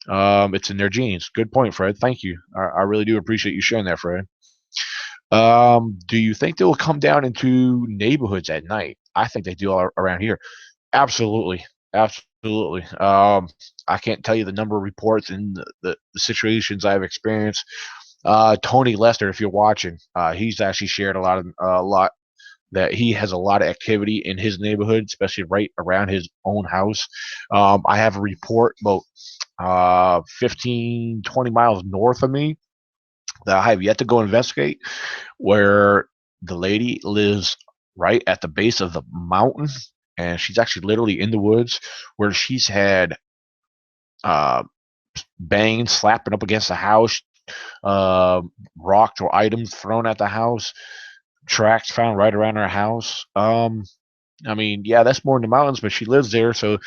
it's in their genes. Good point, Fred. Thank you. I really do appreciate you sharing that, Fred. Do you think they will come down into neighborhoods at night? I think they do all around here. Absolutely, absolutely. I can't tell you the number of reports and the situations I've experienced. Tony Lester, if you're watching, he's actually shared a lot that he has a lot of activity in his neighborhood, especially right around his own house. I have a report about 15, 20 miles north of me that I have yet to go investigate, where the lady lives right at the base of the mountain, and she's actually literally in the woods, where she's had uh, bangs slapping up against the house, uh, rocks or items thrown at the house, tracks found right around her house. I mean, yeah, that's more in the mountains, but she lives there, so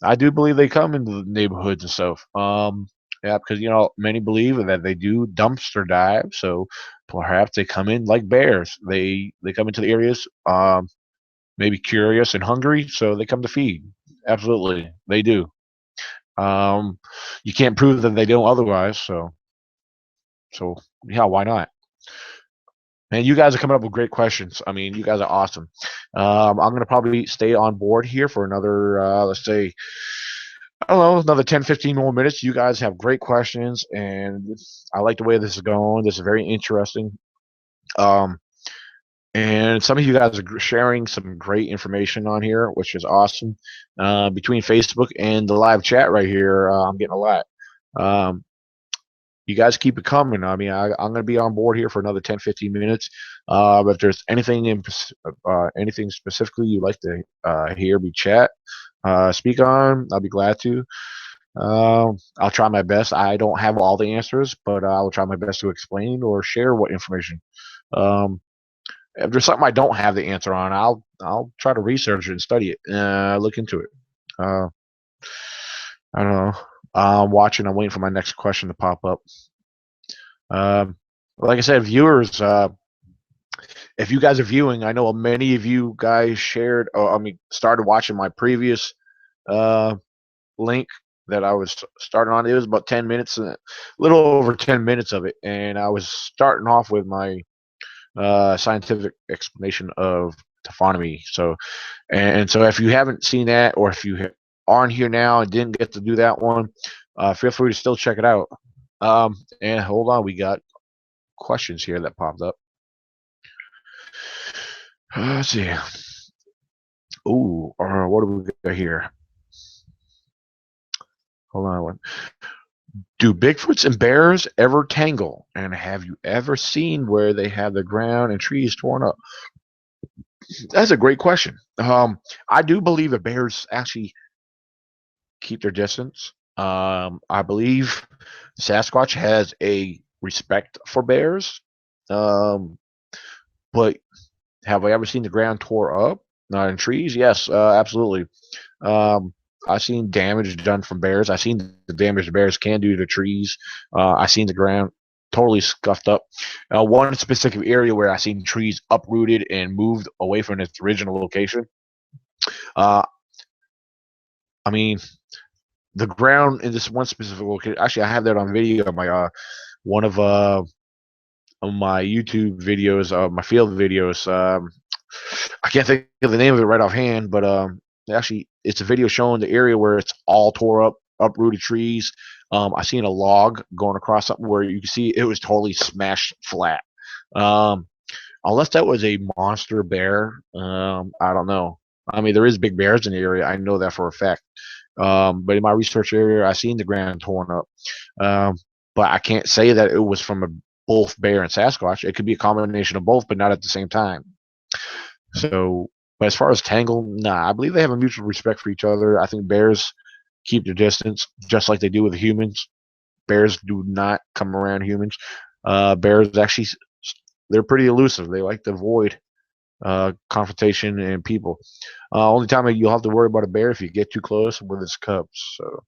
I do believe they come into the neighborhoods and stuff. Yeah, because many believe that they do dumpster dive, so perhaps they come in like bears. They come into the areas, maybe curious and hungry, so they come to feed. Absolutely, they do. Um, you can't prove that they don't otherwise, so yeah, why not? Man, you guys are coming up with great questions. I mean, you guys are awesome. I'm gonna probably stay on board here for another, let's say, I don't know, another 10, 15 more minutes. You guys have great questions, and I like the way this is going. This is very interesting. Um, And some of you guys are sharing some great information on here, which is awesome. Between Facebook and the live chat right here, I'm getting a lot. Um, you guys keep it coming. I mean, I'm going to be on board here for another 10, 15 minutes. But if there's anything specifically you'd like to hear me speak on, I'll be glad to. I'll try my best. I don't have all the answers, but I will try my best to explain or share what information. Um, if there's something I don't have the answer on, I'll try to research it and study it, look into it. Uh, I don't know. I'm watching. I'm waiting for my next question to pop up. Um, like I said, viewers, if you guys are viewing, I know many of you guys shared. Started watching my previous uh, link that I was starting on. It was about 10 minutes, a little over 10 minutes of it, and I was starting off with my scientific explanation of taphonomy. So if you haven't seen that, or if you aren't here now and didn't get to do that one, feel free to still check it out. And hold on, we got questions here that popped up. Let's see. Ooh, what do we got here? Hold on. Do Bigfoots and bears ever tangle? And have you ever seen where they have the ground and trees torn up? That's a great question. I do believe that bears actually keep their distance. I believe Sasquatch has a respect for bears. Um, but have I ever seen the ground tore up? Not in trees? Yes, absolutely. Um, I've seen damage done from bears. I've seen the damage the bears can do to trees. I've seen the ground totally scuffed up. One specific area where I've seen trees uprooted and moved away from its original location. Uh, I mean, the ground in this one specific location. Actually, I have that on video. My one of my YouTube videos, my field videos. I can't think of the name of it right offhand, but actually, it's a video showing the area where it's all tore up, uprooted trees. I seen a log going across something where you can see it was totally smashed flat. Um, unless that was a monster bear, I don't know. I mean, there is big bears in the area. I know that for a fact. But in my research area, I seen the ground torn up. Um, but I can't say that it was from a both bear and Sasquatch. It could be a combination of both, but not at the same time. So, but as far as tangle, nah, I believe they have a mutual respect for each other. I think bears keep their distance, just like they do with humans. Bears do not come around humans. Bears actually, they're pretty elusive. They like to avoid confrontation and people. Only time you'll have to worry about a bear if you get too close with its cubs. So,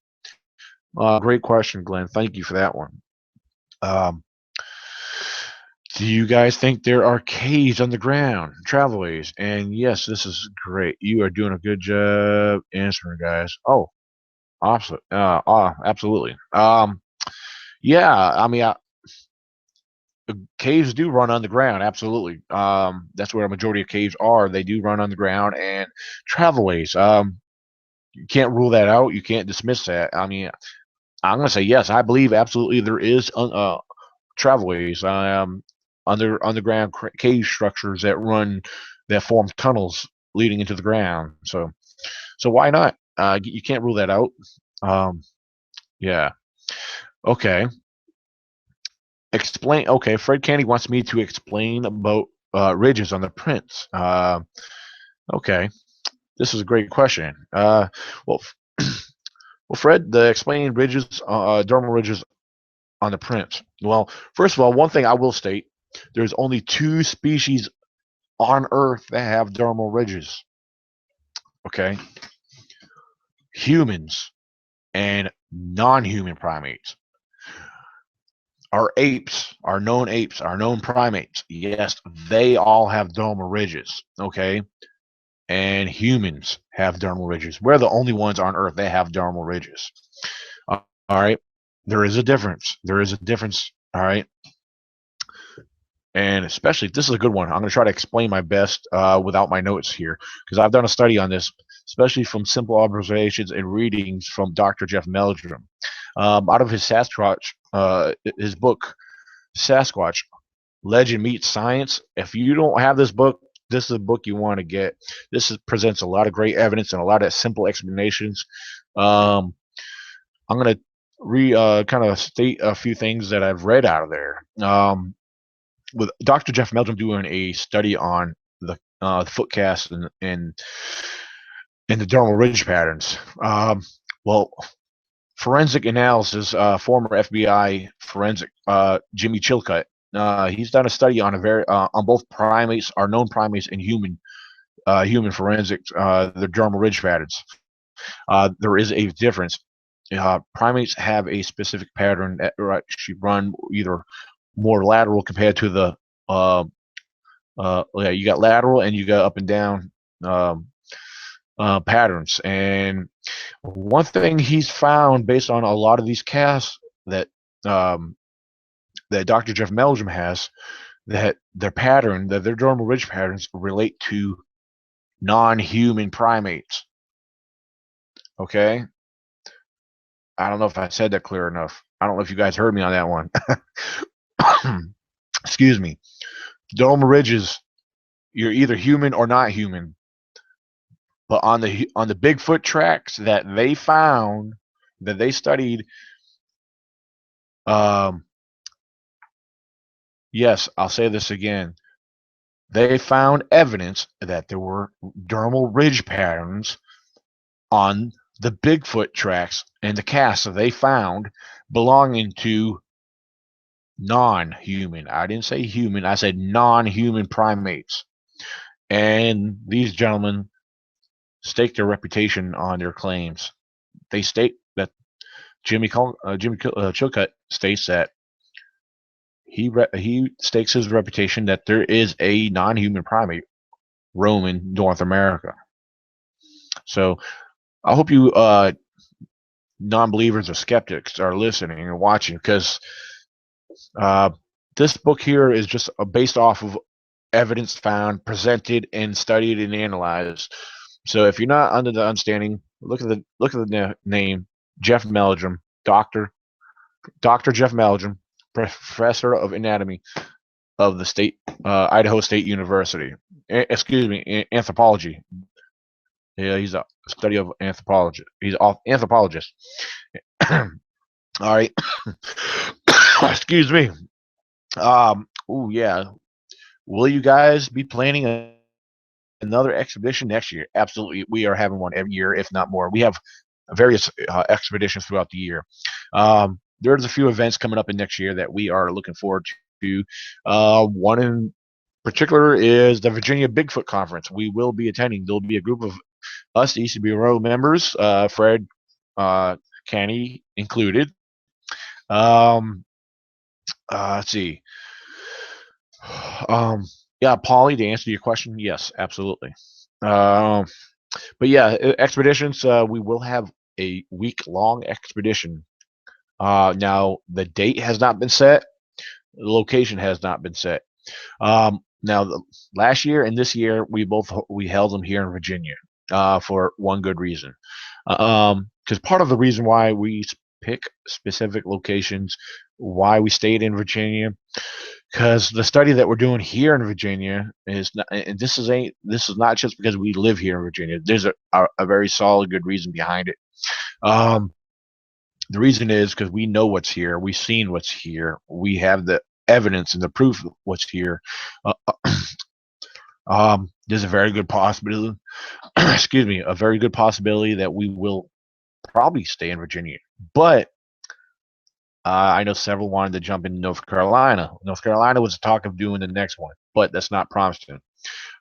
great question, Glenn. Thank you for that one. Um, do you guys think there are caves underground, travelways? And yes, this is great. You are doing a good job answering, guys. Oh, awesome. Absolutely. Yeah, I mean, caves do run underground. Absolutely. That's where a majority of caves are. They do run underground and travelways. You can't rule that out. You can't dismiss that. I mean, I'm gonna say yes. I believe absolutely there is travelways, underground cave structures that form tunnels leading into the ground. So why not? You can't rule that out. Um, yeah. Okay. Explain. Okay. Fred Candy wants me to explain about ridges on the prints. Okay. This is a great question. Well, well, Fred, the explaining ridges, dermal ridges on the prints. Well, first of all, one thing I will state: there's only two species on Earth that have dermal ridges. Okay, humans and non-human primates. Our apes, our known primates, yes, they all have dermal ridges. Okay, and humans have dermal ridges. We're the only ones on Earth that have dermal ridges. All right, there is a difference. There is a difference. All right, and especially this is a good one. I'm going to try to explain my best without my notes here because I've done a study on this, especially from simple observations and readings from Dr. Jeff Meldrum. Out of his his book Sasquatch: Legend Meets Science. If you don't have this book, this is a book you want to get. Presents a lot of great evidence and a lot of simple explanations. Um, I'm gonna kind of state a few things that I've read out of there. With Dr. Jeff Meldrum doing a study on the foot cast and the dermal ridge patterns. Well, forensic analysis, former FBI forensic Jimmy Chilcutt, he's done a study on on both primates, our known primates, and human forensics, the dermal ridge patterns. There is a difference. Primates have a specific pattern that should run either more lateral compared to the yeah, you got lateral and you got up and down um, patterns. And one thing he's found based on a lot of these casts that um, that Dr. Jeff Meldrum has, that their dermal ridge patterns relate to non-human primates. Okay, I don't know if I said that clear enough. I don't know if you guys heard me on that one. Excuse me. Dermal ridges, you're either human or not human. But on the Bigfoot tracks that they found, that they studied, yes, I'll say this again. They found evidence that there were dermal ridge patterns on the Bigfoot tracks and the casts that they found belonging to non-human. I didn't say human. I said non-human primates. And these gentlemen stake their reputation on their claims. They state that Jimmy Chilcutt states that he stakes his reputation that there is a non-human primate roaming North America. So I hope you non-believers or skeptics are listening and watching, because this book here is just based off of evidence found, presented, and studied and analyzed. So if you're not under the understanding, look at the name, Jeff Meldrum, Dr. Jeff Meldrum, professor of anatomy of the Idaho State University. Excuse me, anthropology. Yeah, he's a study of anthropology. He's an anthropologist. All right. Excuse me. Oh yeah. Will you guys be planning another expedition next year? Absolutely. We are having one every year, if not more. We have various expeditions throughout the year. There's a few events coming up in next year that we are looking forward to. One in particular is the Virginia Bigfoot Conference. We will be attending. There'll be a group of us ECBRO members, Fred, Canny included. Let's see. Yeah, Paulie, to answer your question, yes, absolutely. But yeah, expeditions. We will have a week-long expedition. Now the date has not been set. The location has not been set. Now, last year and this year, we held them here in Virginia for one good reason. Because part of the reason why we pick specific locations, why we stayed in Virginia, because the study that we're doing here in Virginia is not, and this is not just because we live here in Virginia. There's a very solid, good reason behind it. The reason is because we know what's here. We've seen what's here. We have the evidence and the proof of what's here. There's a very good possibility. Excuse me, a very good possibility that we will probably stay in Virginia. But I know several wanted to jump in North Carolina. North Carolina was the talk of doing the next one, but that's not promised.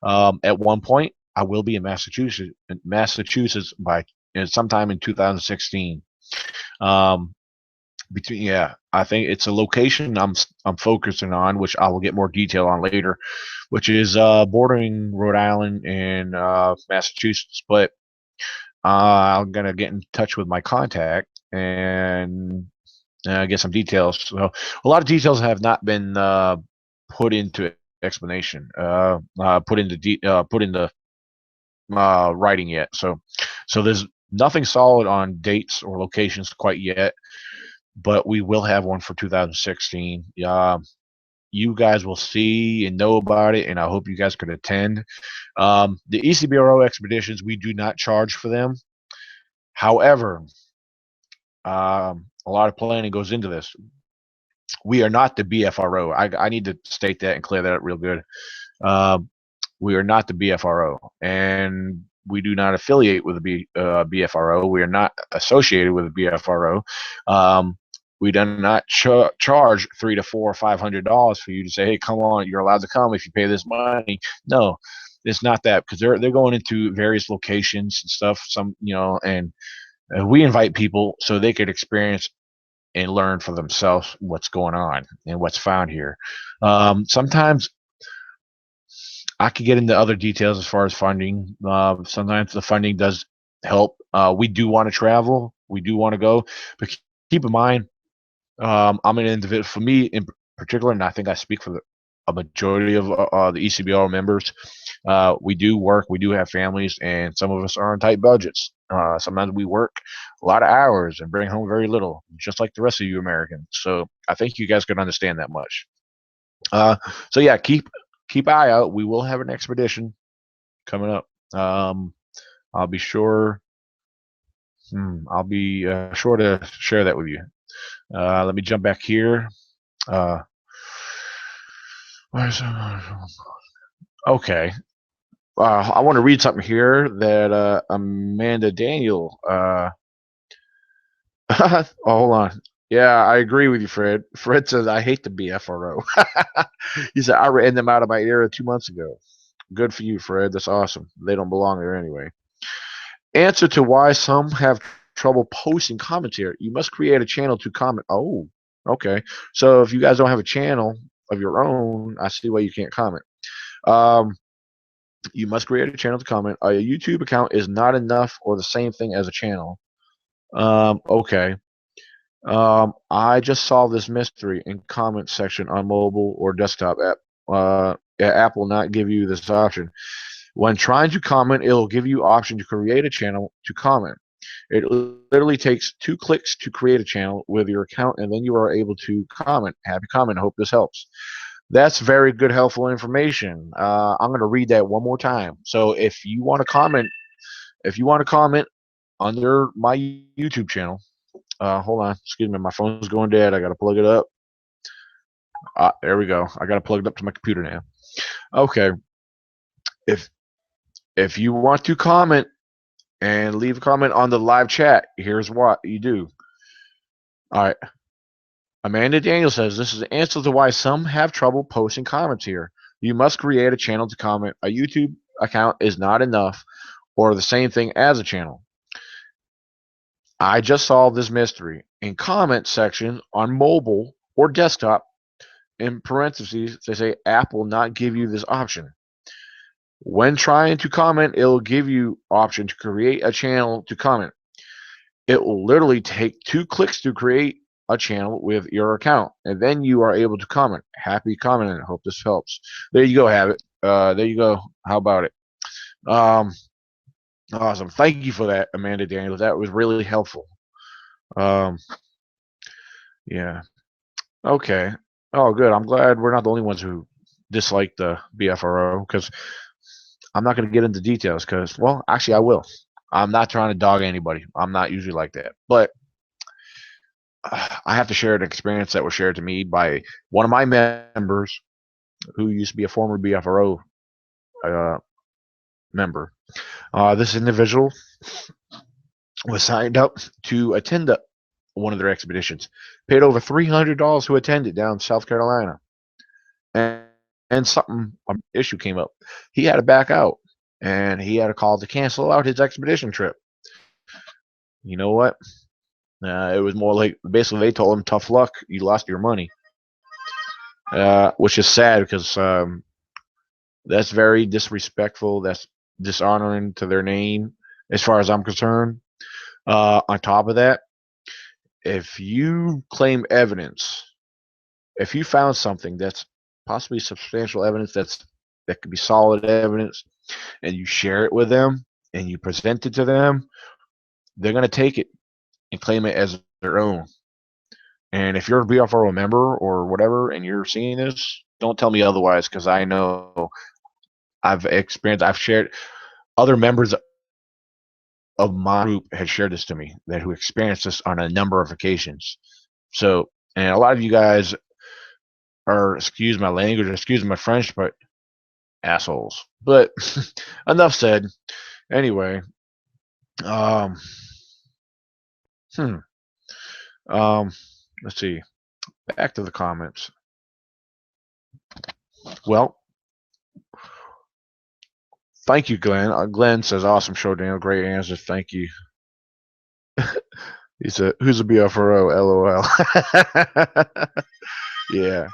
At one point, I will be in Massachusetts by sometime in 2016. I think it's a location I'm focusing on, which I will get more detail on later, which is bordering Rhode Island and Massachusetts. But I'm gonna get in touch with my contact and get some details. So a lot of details have not been put into explanation, put into writing yet. So there's nothing solid on dates or locations quite yet, but we will have one for 2016. you guys will see and know about it, and I hope you guys could attend. The ECBRO expeditions, we do not charge for them. However, a lot of planning goes into this. We are not the BFRO. I need to state that and clear that up real good. We are not the BFRO, and we do not affiliate with the BFRO. We are not associated with the BFRO. We do not charge $300 to $400 or $500 for you to say, "Hey, come on, you're allowed to come if you pay this money." No, it's not that, because they're going into various locations and stuff. And we invite people so they could experience and learn for themselves what's going on and what's found here. Sometimes I could get into other details as far as funding. Sometimes the funding does help. We do want to travel. We do want to go, but keep in mind, I'm an individual. For me in particular, and I think I speak for a majority of the ECBR members, we do work. We do have families, and some of us are on tight budgets. Sometimes we work a lot of hours and bring home very little, just like the rest of you Americans. So I think you guys can understand that much. So yeah, keep eye out. We will have an expedition coming up. I'll be sure. I'll be sure to share that with you. Let me jump back here. Okay. I want to read something here that Amanda Daniel. Oh, hold on. Yeah, I agree with you, Fred. Fred says, I hate the BFRO. He said, I ran them out of my area 2 months ago. Good for you, Fred. That's awesome. They don't belong there anyway. Answer to why some have trouble posting comments here. You must create a channel to comment. Oh, okay. So if you guys don't have a channel of your own, I see why you can't comment. You must create a channel to comment. A YouTube account is not enough or the same thing as a channel. Okay. I just solved this mystery in comment section on mobile or desktop app. App will not give you this option. When trying to comment, it'll give you option to create a channel to comment. It literally takes 2 clicks to create a channel with your account, and then you are able to comment. Happy comment. I hope this helps. That's very good, helpful information. I'm going to read that one more time. So if you want to comment, under my YouTube channel, hold on, excuse me, my phone's going dead. I got to plug it up. There we go. I got to plug it up to my computer now. Okay. If you want to comment and leave a comment on the live chat, here's what you do. All right. Amanda Daniel says, this is the answer to why some have trouble posting comments here. You must create a channel to comment. A YouTube account is not enough or the same thing as a channel. I just solved this mystery. In comment section on mobile or desktop, in parentheses, they say app will not give you this option. When trying to comment, it'll give you option to create a channel to comment. It will literally take 2 clicks to create a channel with your account, and then you are able to comment. Happy commenting. Hope this helps. There you go, have it. There you go. How about it? Awesome. Thank you for that, Amanda Daniels. That was really helpful. Yeah. Okay. Oh, good. I'm glad we're not the only ones who dislike the BFRO, because I'm not going to get into details because, well, actually I will. I'm not trying to dog anybody. I'm not usually like that. But I have to share an experience that was shared to me by one of my members who used to be a former BFRO member. This individual was signed up to attend one of their expeditions, paid over $300 to attend it down in South Carolina. And something, an issue came up. He had to back out, and he had a call to cancel out his expedition trip. You know what? It was more like, basically they told him, tough luck, you lost your money. Which is sad, because that's very disrespectful. That's dishonoring to their name, as far as I'm concerned. On top of that, if you claim evidence, if you found something that's possibly substantial evidence, that could be solid evidence, and you share it with them and you present it to them, they're going to take it and claim it as their own. And if you're a BFRO member or whatever and you're seeing this, Don't tell me otherwise, because I know I've shared, other members of my group had shared this to me, that who experienced this on a number of occasions. So, and a lot of you guys are, excuse my language, excuse my French, but assholes. But enough said. Anyway, um, hmm, um, let's see. Back to the comments. Well, thank you, Glenn. Glenn says, "Awesome show, Daniel. Great answers. Thank you." He said, "Who's a BFRO?" LOL. Yeah.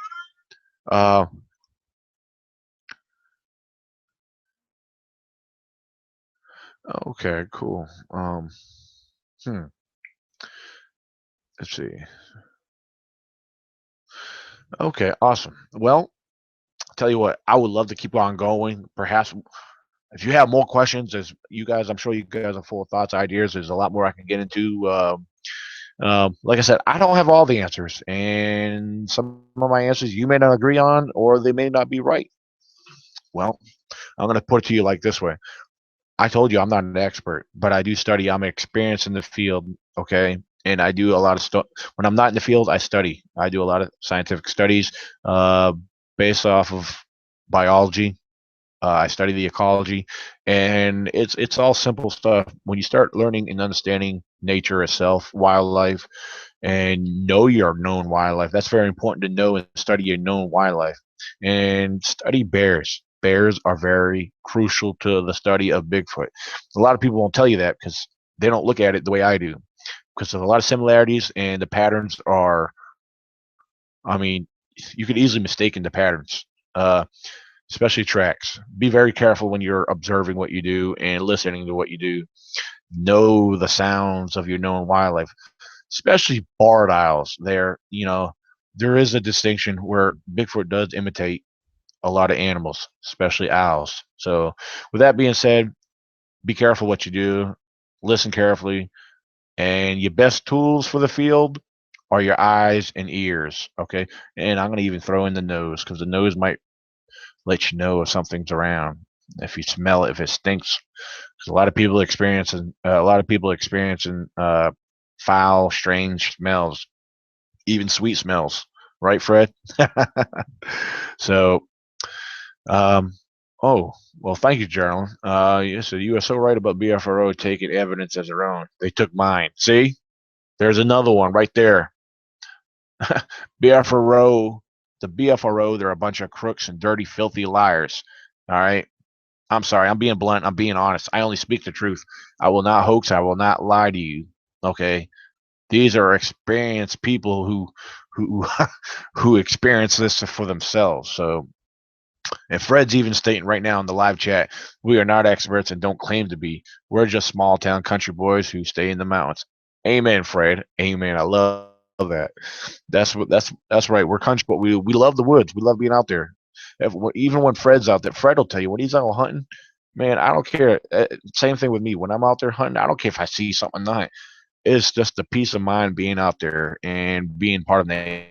Uh, okay, cool. Hmm. Let's see. Okay, awesome. Well, tell you what, I would love to keep on going. Perhaps if you have more questions, as you guys, I'm sure you guys are full of thoughts, ideas. There's a lot more I can get into. Like I said, I don't have all the answers, and some of my answers you may not agree on, or they may not be right. Well, I'm going to put it to you like this way. I told you I'm not an expert, but I do study. I'm experienced in the field, okay? And I do a lot of stuff. When I'm not in the field, I study. I do a lot of scientific studies uh, based off of biology. I study the ecology, and it's all simple stuff. When you start learning and understanding nature itself, wildlife, and know your known wildlife. That's very important to know and study your known wildlife. And study bears. Bears are very crucial to the study of Bigfoot. A lot of people won't tell you that because they don't look at it the way I do. Because there's a lot of similarities, and the patterns are, I mean, you could easily mistake the patterns, especially tracks. Be very careful when you're observing what you do and listening to what you do. Know the sounds of your known wildlife, especially barred owls. There is a distinction where Bigfoot does imitate a lot of animals, especially owls. So, with that being said, be careful what you do, listen carefully, and your best tools for the field are your eyes and ears. Okay, and I'm gonna even throw in the nose, because the nose might let you know if something's around. If you smell it, if it stinks, because a lot of people experiencing foul, strange smells, even sweet smells, right, Fred? So, um, oh, well, thank you, Journal. So you are so right about BFRO taking evidence as their own. They took mine. See, there's another one right there. BFRO, the BFRO, they're a bunch of crooks and dirty, filthy liars. All right. I'm sorry. I'm being blunt. I'm being honest. I only speak the truth. I will not hoax. I will not lie to you. Okay. These are experienced people who who experience this for themselves. So, and Fred's even stating right now in the live chat, we are not experts and don't claim to be. We're just small town country boys who stay in the mountains. Amen, Fred. Amen. I love that. That's right. We're country, but we love the woods. We love being out there. Even when Fred's out there, Fred will tell you when he's out hunting. Man, I don't care. Same thing with me. When I'm out there hunting, I don't care if I see something or not. It's just the peace of mind being out there and being part of nature.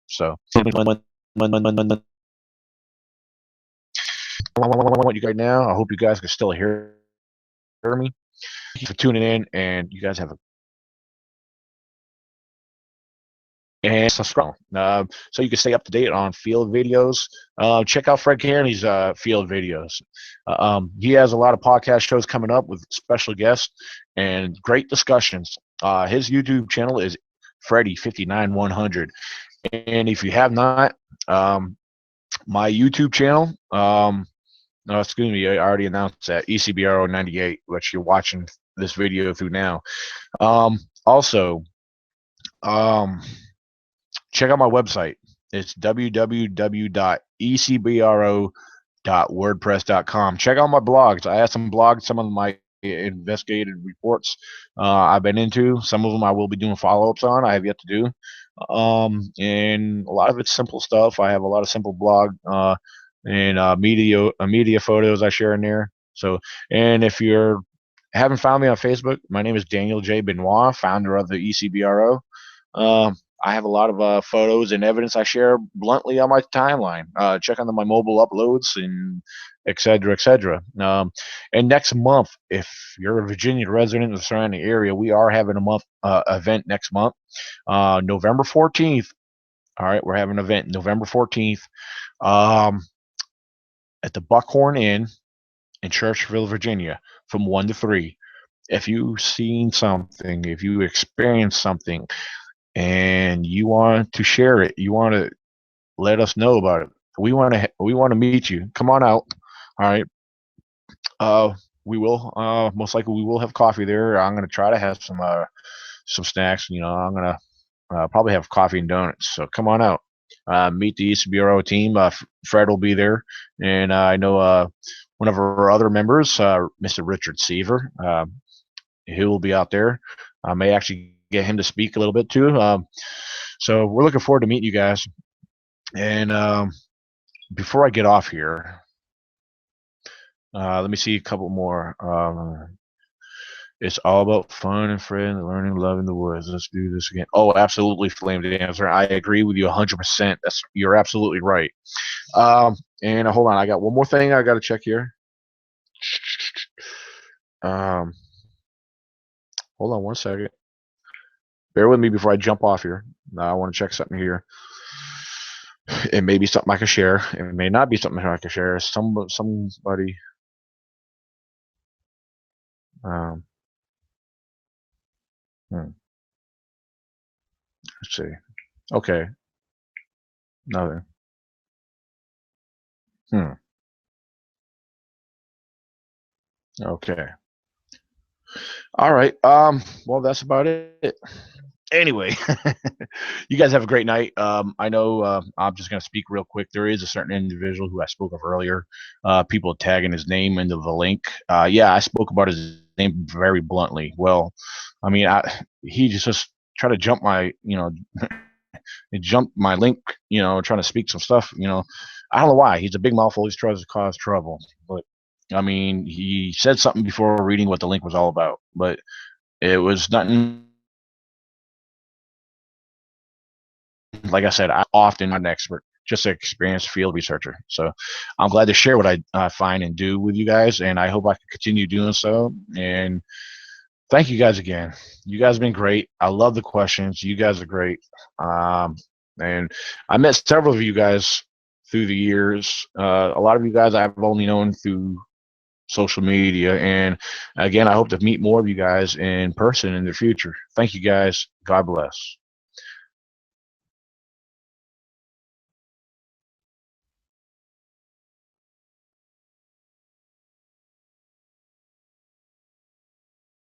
So, what you guys now. I hope you guys can still hear me. Thank you for tuning in, and you guys have a and subscribe, so you can stay up to date on field videos. Check out Fred Kearney's field videos. He has a lot of podcast shows coming up with special guests and great discussions. His YouTube channel is Freddy59100, and if you have not, my YouTube channel, no, excuse me, I already announced that ECBRO 98, which you're watching this video through now. Also, um, check out my website. It's www.ecbro.wordpress.com. Check out my blogs. I have some blogs, some of my investigated reports I've been into. Some of them I will be doing follow-ups on. I have yet to do. And a lot of it's simple stuff. I have a lot of simple blog and media photos I share in there. So, and if you're haven't found me on Facebook, my name is Daniel J. Benoit, founder of the ECBRO. I have a lot of photos and evidence I share bluntly on my timeline. Check on my mobile uploads and et cetera, et cetera. And next month, if you're a Virginia resident of the surrounding area, we are having a month event next month, November 14th. All right, we're having an event November 14th um, at the Buckhorn Inn in Churchville, Virginia, from 1 to 3. If you've seen something, if you experienced something, and you want to share it, you want to let us know about it. We want to meet you. Come on out. All right. Uh, we will most likely we will have coffee there. I'm gonna try to have some snacks. I'm gonna probably have coffee and donuts. So come on out. Meet the East Bureau team. Fred will be there, and I know one of our other members, Mr. Richard Seaver. He will be out there. I may actually get him to speak a little bit too. So we're looking forward to meeting you guys. And before I get off here, let me see a couple more. It's all about fun and friends, learning, loving the woods. Let's do this again. Oh, absolutely, Flame Dancer. I agree with you 100%. You're absolutely right. And hold on, I got one more thing I got to check here. Um, hold on one second. Bear with me before I jump off here. I want to check something here. It may be something I can share. It may not be something I can share. Somebody. Um, let's see. Okay. Nothing. Okay. All right. Well, that's about it. Anyway, you guys have a great night. I know I'm just going to speak real quick. There is a certain individual who I spoke of earlier. People tagging his name into the link. Yeah, I spoke about his name very bluntly. Well, I mean, he just tried to jump my, he jumped my link, trying to speak some stuff. I don't know why. He's a big mouth. Always tries to cause trouble. But I mean, he said something before reading what the link was all about, but it was nothing. Like I said, I'm often not an expert, just an experienced field researcher. So I'm glad to share what I find and do with you guys, and I hope I can continue doing so. And thank you guys again. You guys have been great. I love the questions. You guys are great. And I met several of you guys through the years. A lot of you guys I've only known through social media. And again, I hope to meet more of you guys in person in the future. Thank you guys. God bless.